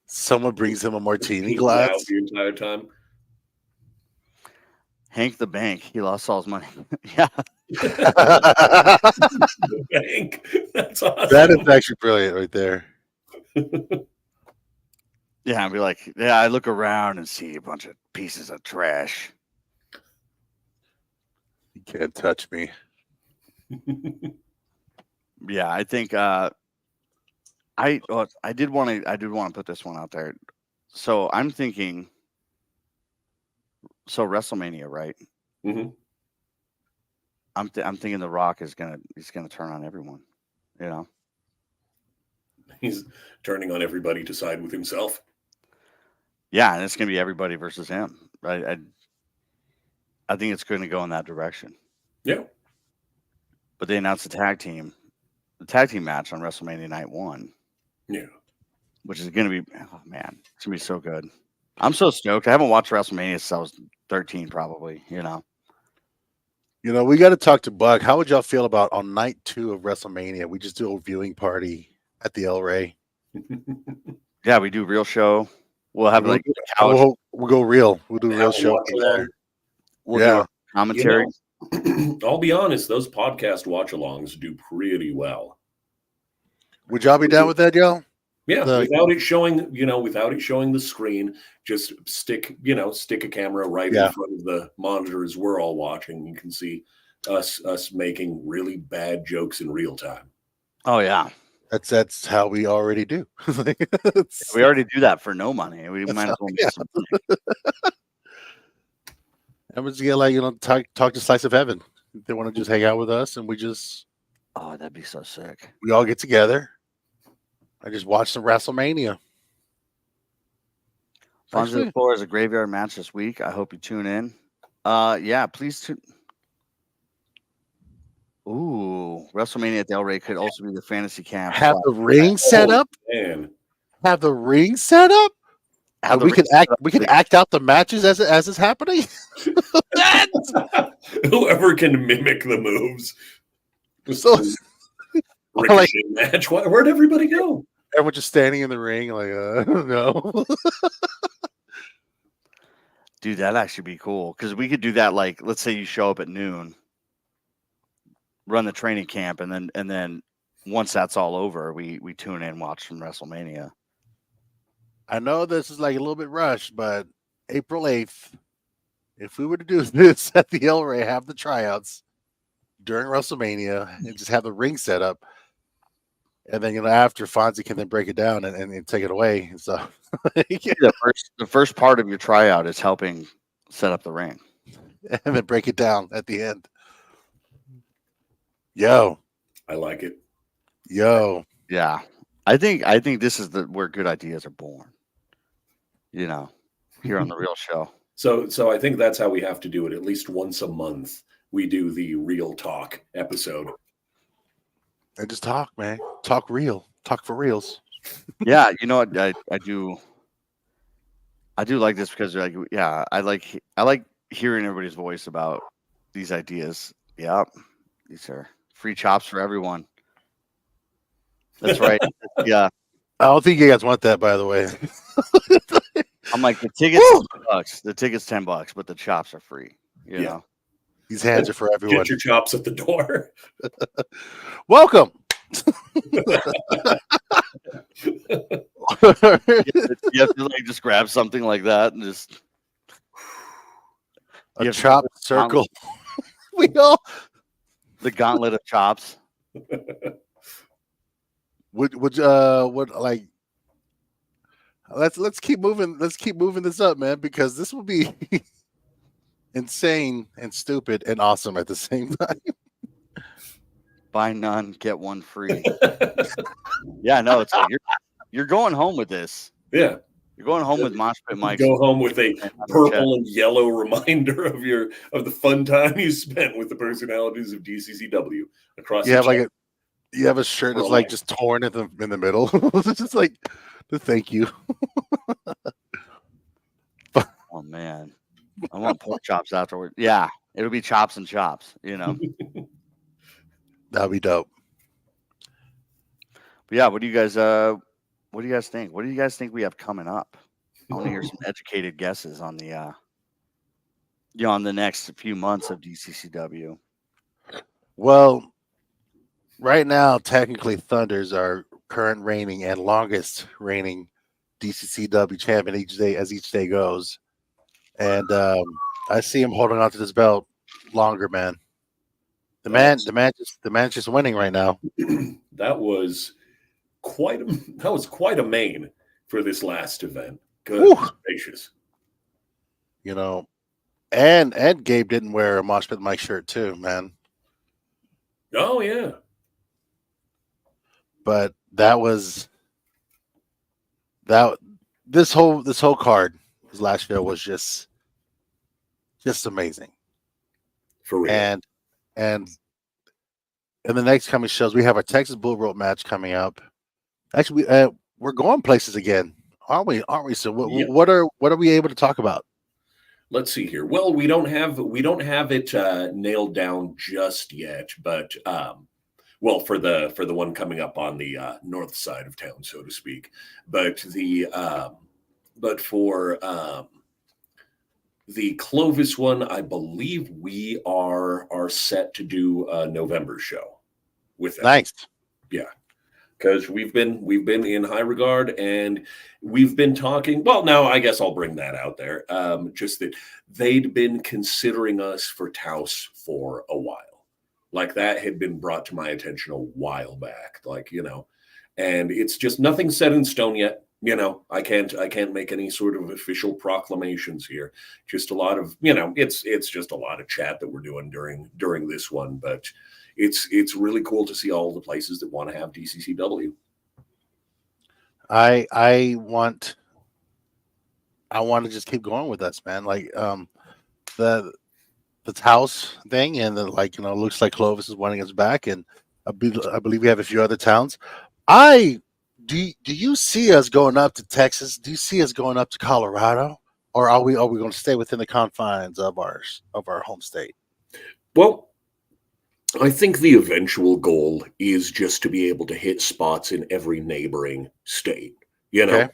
Someone brings him a martini glass the entire time. Hank the Bank, he lost all his money. Yeah. The bank. That's awesome. That is actually brilliant right there. Yeah, I'd be like, I look around and see a bunch of pieces of trash. You can't touch me. Yeah, I think I did want to put this one out there. So I'm thinking. So WrestleMania, right? Hmm. I'm thinking The Rock he's gonna turn on everyone. You know. He's turning on everybody to side with himself. Yeah, and it's gonna be everybody versus him. Right. I think it's going to go in that direction. Yeah. But they announced the tag team match on WrestleMania Night 1. Yeah. Which is going to be, oh man, it's going to be so good. I'm so stoked. I haven't watched WrestleMania since I was 13, probably, you know. You know, we got to talk to Buck. How would y'all feel about on night 2 of WrestleMania? We just do a viewing party at the El Rey. Yeah, we do real show. We'll have we'll go real. We'll do a real show. We'll do a commentary. You know, I'll be honest, those podcast watch-alongs do pretty well. Would y'all be down with that, y'all? Yeah, without it showing the screen, just stick a camera right in front of the monitors we're all watching. You can see us making really bad jokes in real time. Oh yeah. That's how we already do. We already do that for no money. We might as well make some money. And we just get talk to Slice of Heaven. They want to just hang out with us, and we just that'd be so sick. We all get together. I just watched some WrestleMania. Fonzie the Floor is a graveyard match this week. I hope you tune in. Yeah, please tune. Ooh, WrestleMania at Del Rey could also be the fantasy camp. Have the ring set up. Have the ring set up. We can act out the matches as it's happening. Whoever can mimic the moves. So, Ricochet match. Where'd everybody go? Everyone just standing in the ring, like, I don't know. Dude, that'd actually be cool because we could do that. Like, let's say you show up at noon, run the training camp, and then once that's all over, we tune in, watch some WrestleMania. I know this is like a little bit rushed, but April 8th, if we were to do this at the El Rey, have the tryouts during WrestleMania and just have the ring set up. And then, after Fonzie can then break it down and take it away and stuff. The first part of your tryout is helping set up the ring. And then break it down at the end. Yo. I like it. Yo. Yeah. I think this is where good ideas are born. Here on the real show. So I think that's how we have to do it. At least once a month, we do the Real Talk episode. And just talk, man. Talk real. Talk for reals. Yeah, you know what? I do like this because I like hearing everybody's voice about these ideas. Yeah, these are free chops for everyone. That's right. Yeah. I don't think you guys want that, by the way. I'm like, the ticket's $10. The ticket's $10, but the chops are free. You know. These hands are for everyone. Get your chops at the door. Welcome. You have to just grab something like that and just a chop circle. We all the gauntlet of chops. Would like let's keep moving. Let's keep moving this up, man, because this will be insane and stupid and awesome at the same time. Buy none, get one free. Yeah, no, it's like you're going home with this. Yeah. You're going home with Mosh Pit Mike. Go home with a purple and yellow reminder of the fun time you spent with the personalities of DCCW across. You have you have a shirt that's like just torn in the middle. It's just like the thank you. Oh man, I want pork chops afterward. Yeah, it'll be chops and chops. That'd be dope. But yeah, what do you guys think? What do you guys think we have coming up? I want to hear some educated guesses on the on the next few months of DCCW. Well, right now, technically, Thunder's our current reigning and longest reigning DCCW champion each day goes, and I see him holding on to this belt longer, man. The man's just winning right now. That was quite a main for this last event. Whew. Goodness gracious. You know, and Gabe didn't wear a Mosh Pit Mike shirt too, man. Oh yeah. But that was that this whole card, this last show was just amazing. For real. And in the next coming shows, we have our Texas Bull Rope match coming up. Actually, we're going places again, aren't we? So Yep. what are we able to talk about? Let's see here. Well, we don't have it nailed down just yet, but well, for the one coming up on the north side of town, so to speak. But for the Clovis one, I believe we are set to do a November show with that. Nice. Yeah. Because we've been in high regard, and we've been talking. Well, now I guess I'll bring that out there. Just that they'd been considering us for Taos for a while. Like that had been brought to my attention a while back. Like, and it's just nothing set in stone yet. I can't make any sort of official proclamations here. Just a lot of, it's just a lot of chat that we're doing during this one, but it's really cool to see all the places that want to have DCCW. I want to just keep going with us, man. Like the house thing, and then looks like Clovis is wanting us back, and I believe we have a few other towns. Do you see us going up to Texas? Do you see us going up to Colorado, or are we going to stay within the confines of our home state? Well, I think the eventual goal is just to be able to hit spots in every neighboring state, Okay.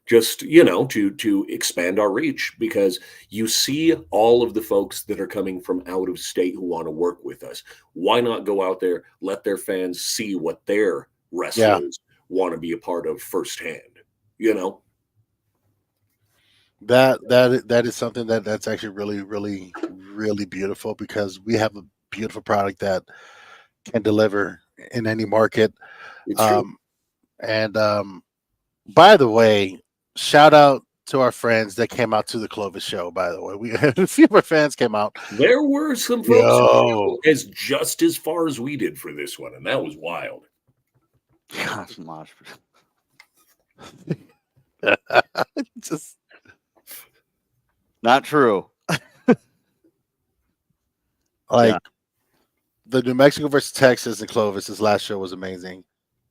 just, to expand our reach, because you see all of the folks that are coming from out of state who want to work with us. Why not go out there, let their fans see what their wrestlers want to be a part of firsthand, That is something that's actually really, really, really beautiful, because we have a beautiful product that can deliver in any market. It's true. And by the way, shout out to our friends that came out to the Clovis show. By the way, we had a few of our fans came out. There were some folks as just as far as we did for this one, and that was wild. Gosh, Mosh. Just not true. The New Mexico versus Texas and Clovis, this last show was amazing.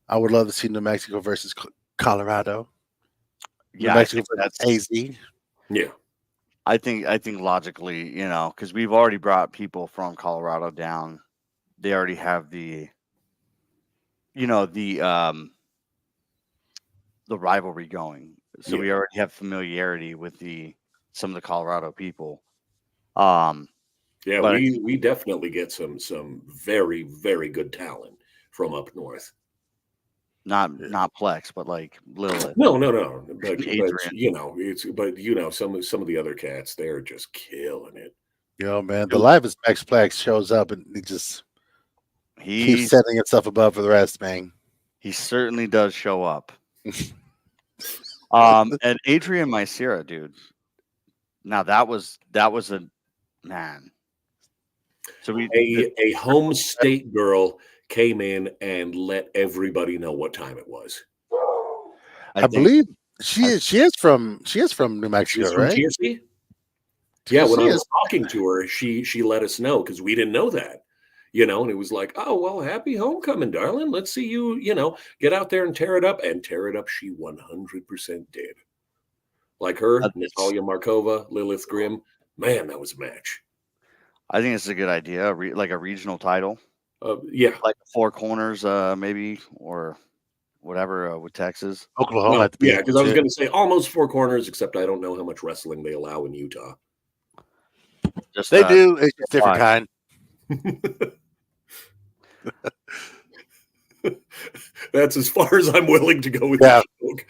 I would love to see New Mexico versus Colorado. Yeah, New Mexico versus AZ. Yeah, I think logically, because we've already brought people from Colorado down. They already have the rivalry going, so we already have familiarity with some of the Colorado people. Yeah, but we definitely get some very, very good talent from up north. Not Plex, but like Lilith. No. But some of the other cats, they're just killing it. Man, the livest Max Plex shows up and he just keeps setting itself above for the rest, man. He certainly does show up. And Adrian Mysera, dude. Now that was a man. So a home state girl came in and let everybody know what time it was. I believe she is from New Mexico, She's from right? TSC? Yeah, when I was talking to her, she let us know, because we didn't know that. And it was like, oh, well, happy homecoming, darling. Let's see you, get out there and tear it up. And tear it up, she 100% did. Like her, Natalia Markova, Lilith Grimm. Man, that was a match. I think it's a good idea, like a regional title. Yeah. Like Four Corners, maybe, or whatever, with Texas. Oklahoma. Well, yeah, because I was going to say almost Four Corners, except I don't know how much wrestling they allow in Utah. They do. It's a different kind. That's as far as I'm willing to go with that joke.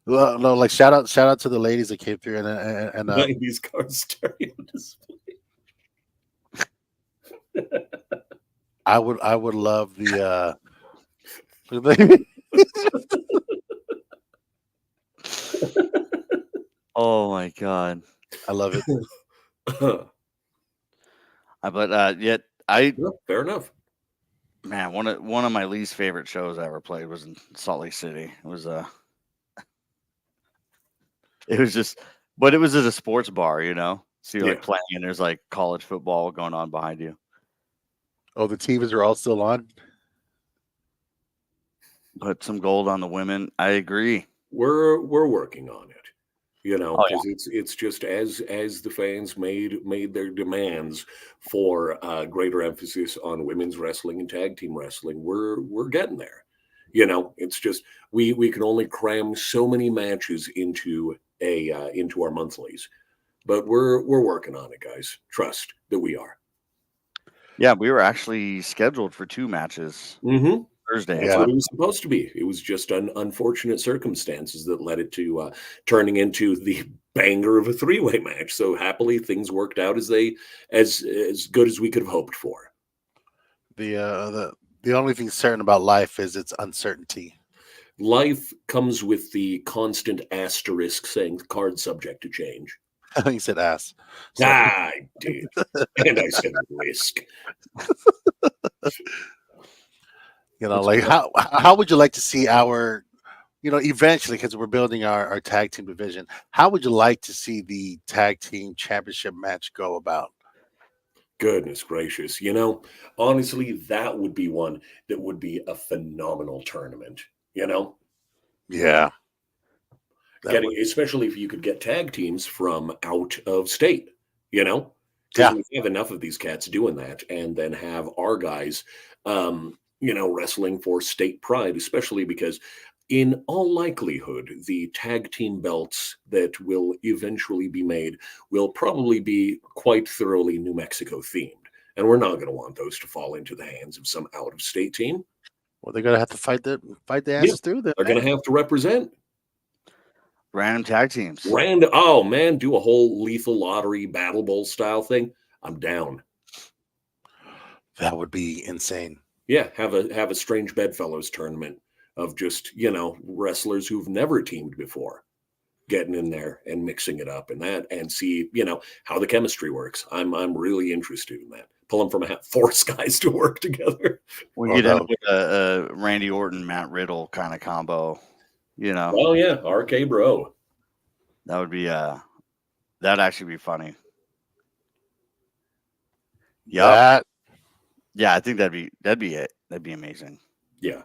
Well, no, like shout out to the ladies that came through and 90s car stereo display. I would love the Oh my god! I love it. But yet I Fair enough. man, one of my least favorite shows I ever played was in Salt Lake City. It was just, but it was at a sports bar, you know. So you're like Yeah. playing, and there's like college football going on behind you. Oh, the TVs are all still on. Put some gold on the women. I agree. We're working on it, you know, Oh yeah. because it's just as the fans made their demands for greater emphasis on women's wrestling and tag team wrestling. We're getting there. You know, it's just we can only cram so many matches into into our monthlies, but we're working on it, guys. Trust that we are. Yeah, we were actually scheduled for 2 matches Mm-hmm. Thursday. That's Yeah. what it was supposed to be. It was just unfortunate circumstances that led it to turning into the banger of a three-way match. So happily, things worked out as good as we could have hoped for. The only thing certain about life is its uncertainty. Life comes with the constant asterisk saying card subject to change. He said ass. So, I did, and I said risk. like how would you like to see our, eventually, because we're building our tag team division, how would you like to see the tag team championship match go about? Goodness gracious. You know, honestly, that would be one that would be a phenomenal tournament, you know? Yeah. Especially if you could get tag teams from out of state, you know? Yeah. Because we have enough of these cats doing that, and then have our guys, wrestling for state pride, especially because in all likelihood, the tag team belts that will eventually be made will probably be quite thoroughly New Mexico themed. And we're not going to want those to fall into the hands of some out of state team. Well, they're gonna have to fight the Yeah, asses through them. they're going to have to represent. Random tag teams. Oh man, do a whole lethal lottery battle bowl style thing. I'm down. That would be insane. Yeah, have a strange bedfellows tournament of just, wrestlers who've never teamed before getting in there and mixing it up and see, how the chemistry works. I'm really interested in that. Pull them from a hat, force guys to work together. We could end with a Randy Orton, Matt Riddle kind of combo, you know. Oh yeah, RK Bro. That would be that'd actually be funny. Yeah. Yeah, I think that'd be it. That'd be amazing. Yeah.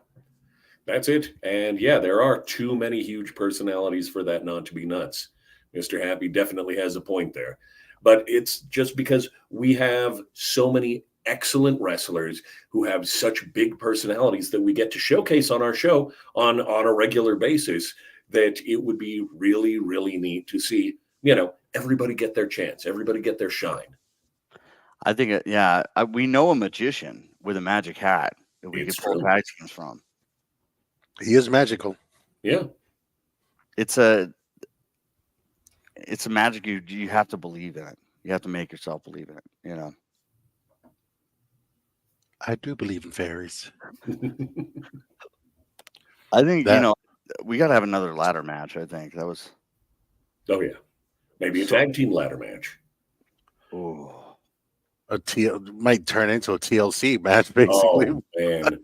That's it. And yeah, there are too many huge personalities for that not to be nuts. Mr. Happy definitely has a point there. But it's just because we have so many excellent wrestlers who have such big personalities that we get to showcase on our show on a regular basis that it would be really, really neat to see, everybody get their chance, everybody get their shine. I think, we know a magician with a magic hat that we could pull tag teams from. He is magical. Yeah. It's a magic you have to believe in it. You have to make yourself believe in it, you know. I do believe in fairies. I think, we got to have another ladder match, I think. That was... Oh, yeah. Maybe a tag team ladder match. Oh. Might turn into a TLC match, basically. Oh, man.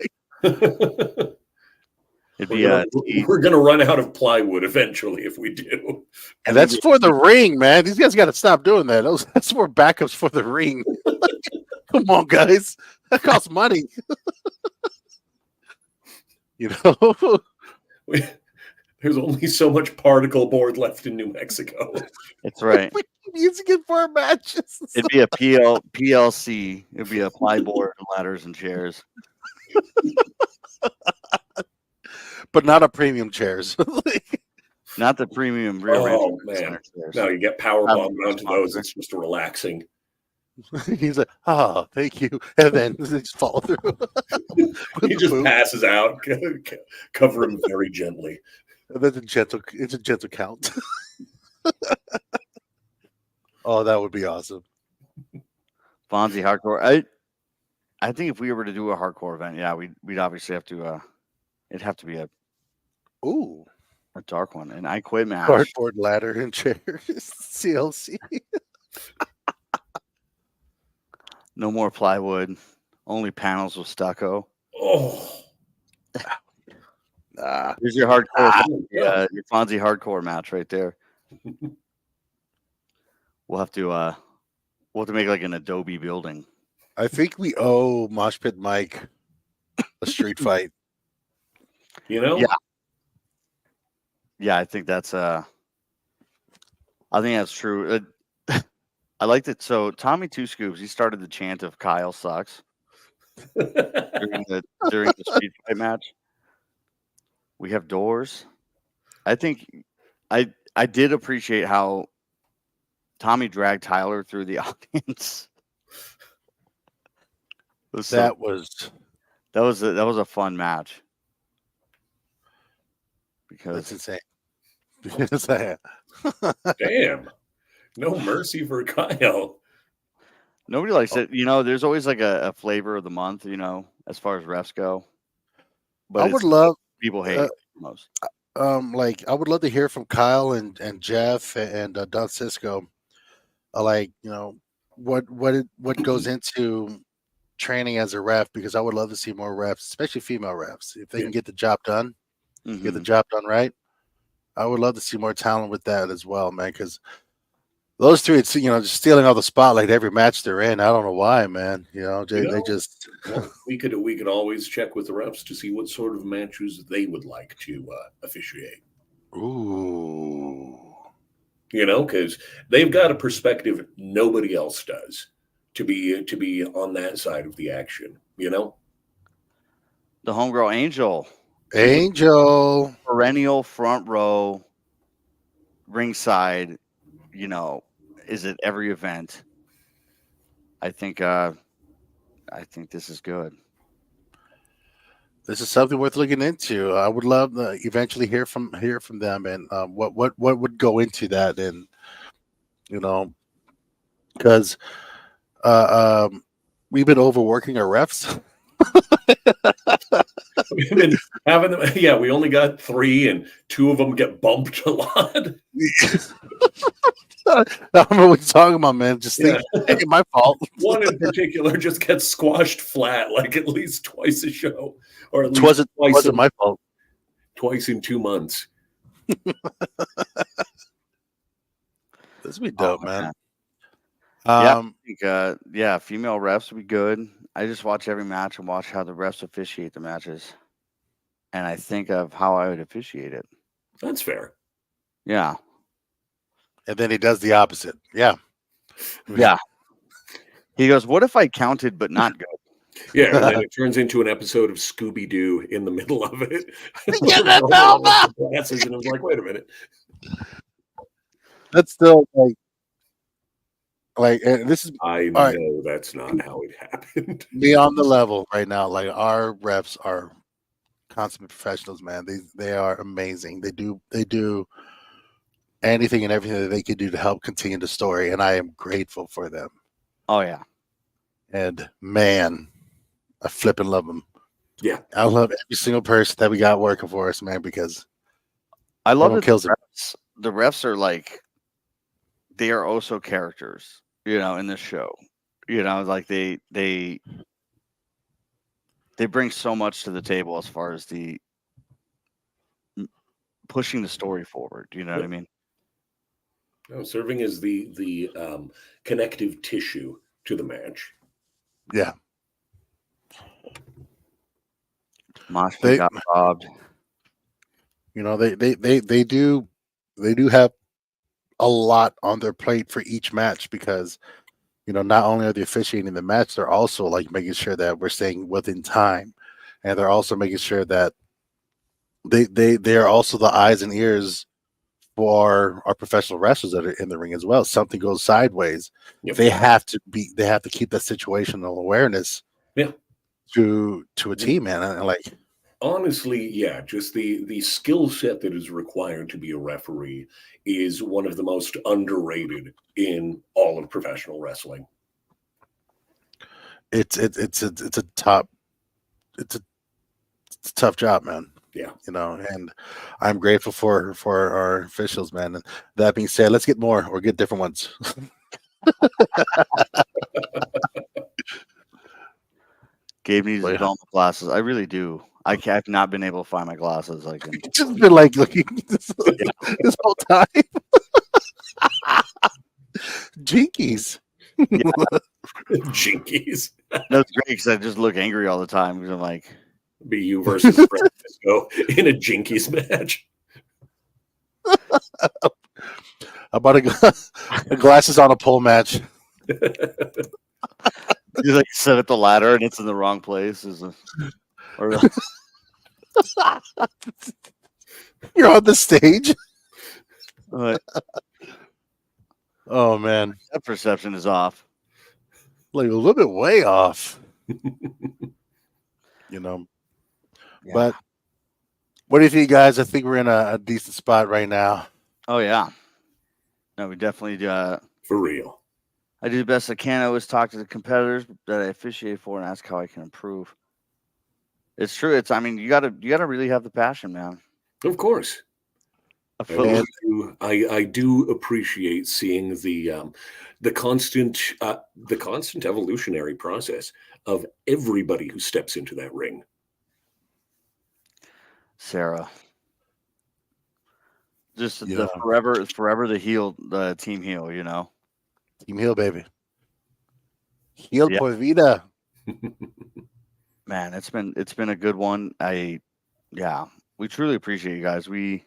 We're going to run out of plywood eventually if we do. And that's for the ring, man. These guys got to stop doing that. That's more backups for the ring. Come on, guys. That costs money. There's only so much particle board left in New Mexico. That's right. We keep using it for our matches. It'd be a PLC. It'd be a plyboard, ladders, and chairs. But not a premium chairs. Not the premium rear man. Chairs. No, you get power bombed onto those. It's just relaxing. He's like, oh, thank you. And then they just fall through. He just passes out. Cover him very gently. And then it's a gentle count. Oh, that would be awesome. Fonzie Hardcore. I think if we were to do a hardcore event, yeah, we'd obviously have to. It'd have to be a Ooh, dark one, and I quit match. cardboard ladder and chairs. CLC. No more plywood. Only panels with stucco. Oh, Here's your hardcore, yeah. your Fonzie hardcore match right there. We'll have to make like an Adobe building. I think we owe Mosh Pit Mike a street fight. You know? Yeah, I think that's true. I liked it. So Tommy Two Scoops, he started the chant of Kyle sucks during the street fight match. We have doors. I think I did appreciate how Tommy dragged Tyler through the audience. That was a fun match. that's Because insane. Damn. No mercy for Kyle. nobody likes it. You know, there's always like a flavor of the month, you know, as far as refs go. But I would love people hate it most. like I would love to hear from Kyle and Jeff and Don Cisco. Like, you know, what goes into training as a ref, because I would love to see more refs, especially female refs, if they can get the job done, get the job done right. I would love to see more talent with that as well, man. Because those three, it's, you know, just stealing all the spotlight every match they're in. I don't know why, man. You know, they just. Well, we could always check with the refs to see what sort of matches they would like to officiate. Ooh. You know, because they've got a perspective nobody else does to be on that side of the action. You know, The homegirl Angel, perennial front row, ringside. You know, is at every event. I think this is good. This is something worth looking into. I would love to eventually hear from them, and what would go into that, and you know, because we've been overworking our refs. we've been having them. Yeah, we only got 3, and 2 of them get bumped a lot. I don't know what you're talking about, man. Just think, it's my fault. One in particular just gets squashed flat like at least twice a show, or at least wasn't my fault. Twice in 2 months. This would be dope, man. I think, female refs would be good. I just watch every match and watch how the refs officiate the matches, and I think of how I would officiate it. That's fair. Yeah. And then he does the opposite. Yeah. He goes, "What if I counted but not good?" Yeah, and then it turns into an episode of Scooby-Doo in the middle of it. Get that bell back! Glasses, and I was like, wait a minute. That's still like, and this is. I know that's not how it happened. Me on the level right now. Like, our refs are consummate professionals, man. They are amazing. They do anything and everything that they can do to help continue the story, and I am grateful for them. Oh yeah. And man, I flip and love them. Yeah, I love every single person that we got working for us, man, because I love it. Kills it. The refs are like, they are also characters, you know, in this show. You know, like they bring so much to the table as far as the pushing the story forward. You know what I mean? No, serving as the connective tissue to the match. Yeah. Moshpit got robbed. You know, they do have a lot on their plate for each match, because, you know, not only are they officiating the match, they're also like making sure that we're staying within time, and they're also making sure that they are also the eyes and ears for our professional wrestlers that are in the ring as well. Something goes sideways, they have to keep that situational awareness. Yeah. To a team, man. And like, honestly, yeah, just the skill set that is required to be a referee is one of the most underrated in all of professional wrestling. it's a top it's a tough job, man. Yeah. And I'm grateful for our officials, man. And that being said, let's get more or get different ones. Gabe needs But to yeah, develop glasses. I really do. I've not been able to find my glasses. Like, it's just been like looking this whole time. Jinkies. Jinkies. no, it's great because I just look angry all the time. Because I'm like, Be you versus Francisco in a Jinkies match. About a glasses on a pole match. you like set up the ladder and it's in the wrong place. Or You're on the stage. like, Oh man, that perception is off. like a little bit way off. Yeah. But what do you think, guys? I think we're in a decent spot right now. Oh yeah. No, we definitely do. For real. I do the best I can. I always talk to the competitors that I officiate for and ask how I can improve. It's true. I mean, you gotta really have the passion, man. Of course. A I, foot- really do, I do appreciate seeing the constant evolutionary process of everybody who steps into that ring. Sarah. Just Yeah. the forever the heel, the team heel, Team heel, baby. Heel Yeah. por vida. Man, it's been a good one. We truly appreciate you guys. We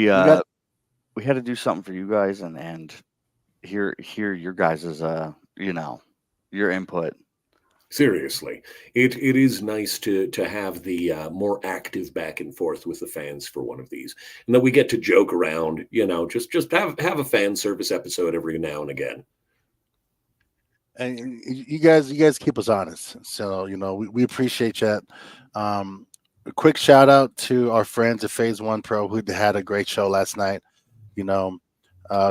had to do something for you guys and hear your guys's your input. Seriously, it is nice to have the more active back and forth with the fans for one of these, and that we get to joke around. Just have a fan service episode every now and again. And you guys keep us honest. So we appreciate that. A quick shout out to our friends at Phase One Pro who had a great show last night.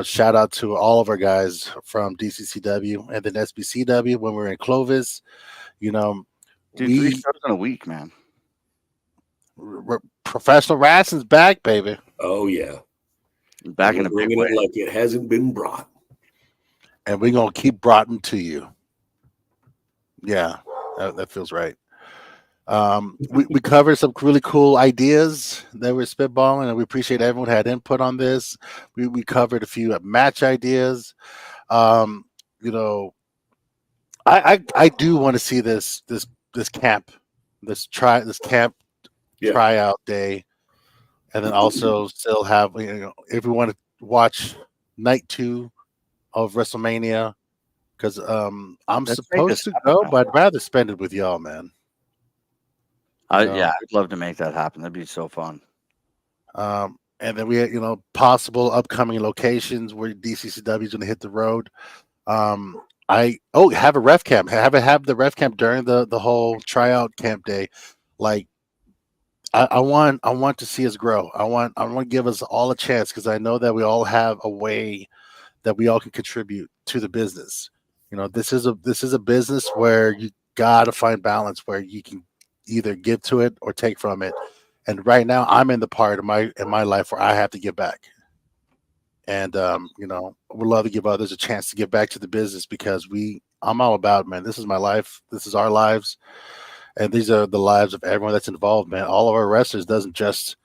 Shout out to all of our guys from DCCW and then SBCW when we were in Clovis. Dude, 3 shows in a week, man. Professional wrestling's back, baby. Oh yeah, back in a big way. It like it hasn't been brought, and we're gonna keep broughting to you. Yeah, that feels right. We covered some really cool ideas that we're spitballing, and we appreciate everyone who had input on this. We covered a few match ideas. I do want to see this camp, this camp tryout day, and then also still have if we want to watch night 2 of WrestleMania, because I'm supposed to go, but I'd rather spend it with y'all, man. I'd love to make that happen. That'd be so fun. And then we had, possible upcoming locations where DCCW is going to hit the road. Have a ref camp. Have the ref camp during the whole tryout camp day. Like, I want to see us grow. I want to give us all a chance, because I know that we all have a way that we all can contribute to the business. This is a business where you got to find balance, where you can either give to it or take from it. And right now I'm in the part of my life where I have to give back. And would love to give others a chance to give back to the business, because I'm all about, man, this is my life. This is our lives. And these are the lives of everyone that's involved, man. All of our wrestlers don't just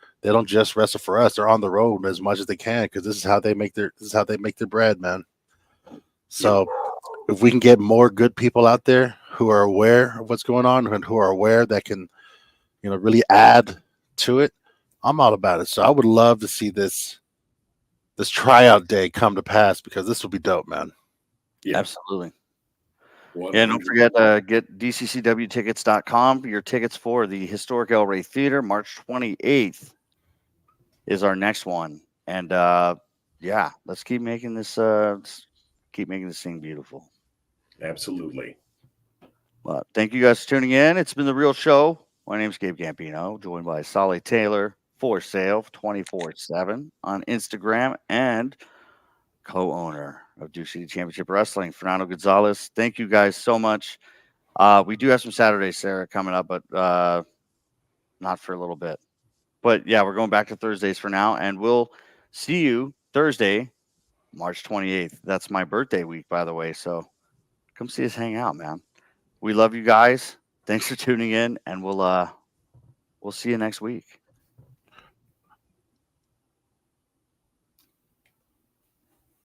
wrestle for us. They're on the road as much as they can, because this is how they make their bread, man. So if we can get more good people out there who are aware of what's going on and who are aware that can, really add to it, I'm all about it. So I would love to see this tryout day come to pass, because this will be dope, man. Yeah, absolutely. Yeah, don't forget to get DCCWtickets.com for your tickets for the Historic El Rey Theater. March 28th is our next one. And let's keep making this thing beautiful. Absolutely. Well, thank you guys for tuning in. It's been The Real Show. My name's Gabe Gambino, joined by Solly Taylor, for sale 24/7 on Instagram, and co-owner of Duke City Championship Wrestling, Fernando Gonzalez. Thank you guys so much. We do have some Saturdays, Sarah, coming up, but not for a little bit. But yeah, we're going back to Thursdays for now, and we'll see you Thursday, March 28th. That's my birthday week, by the way. So come see us hang out, man. We love you guys. Thanks for tuning in, and we'll see you next week.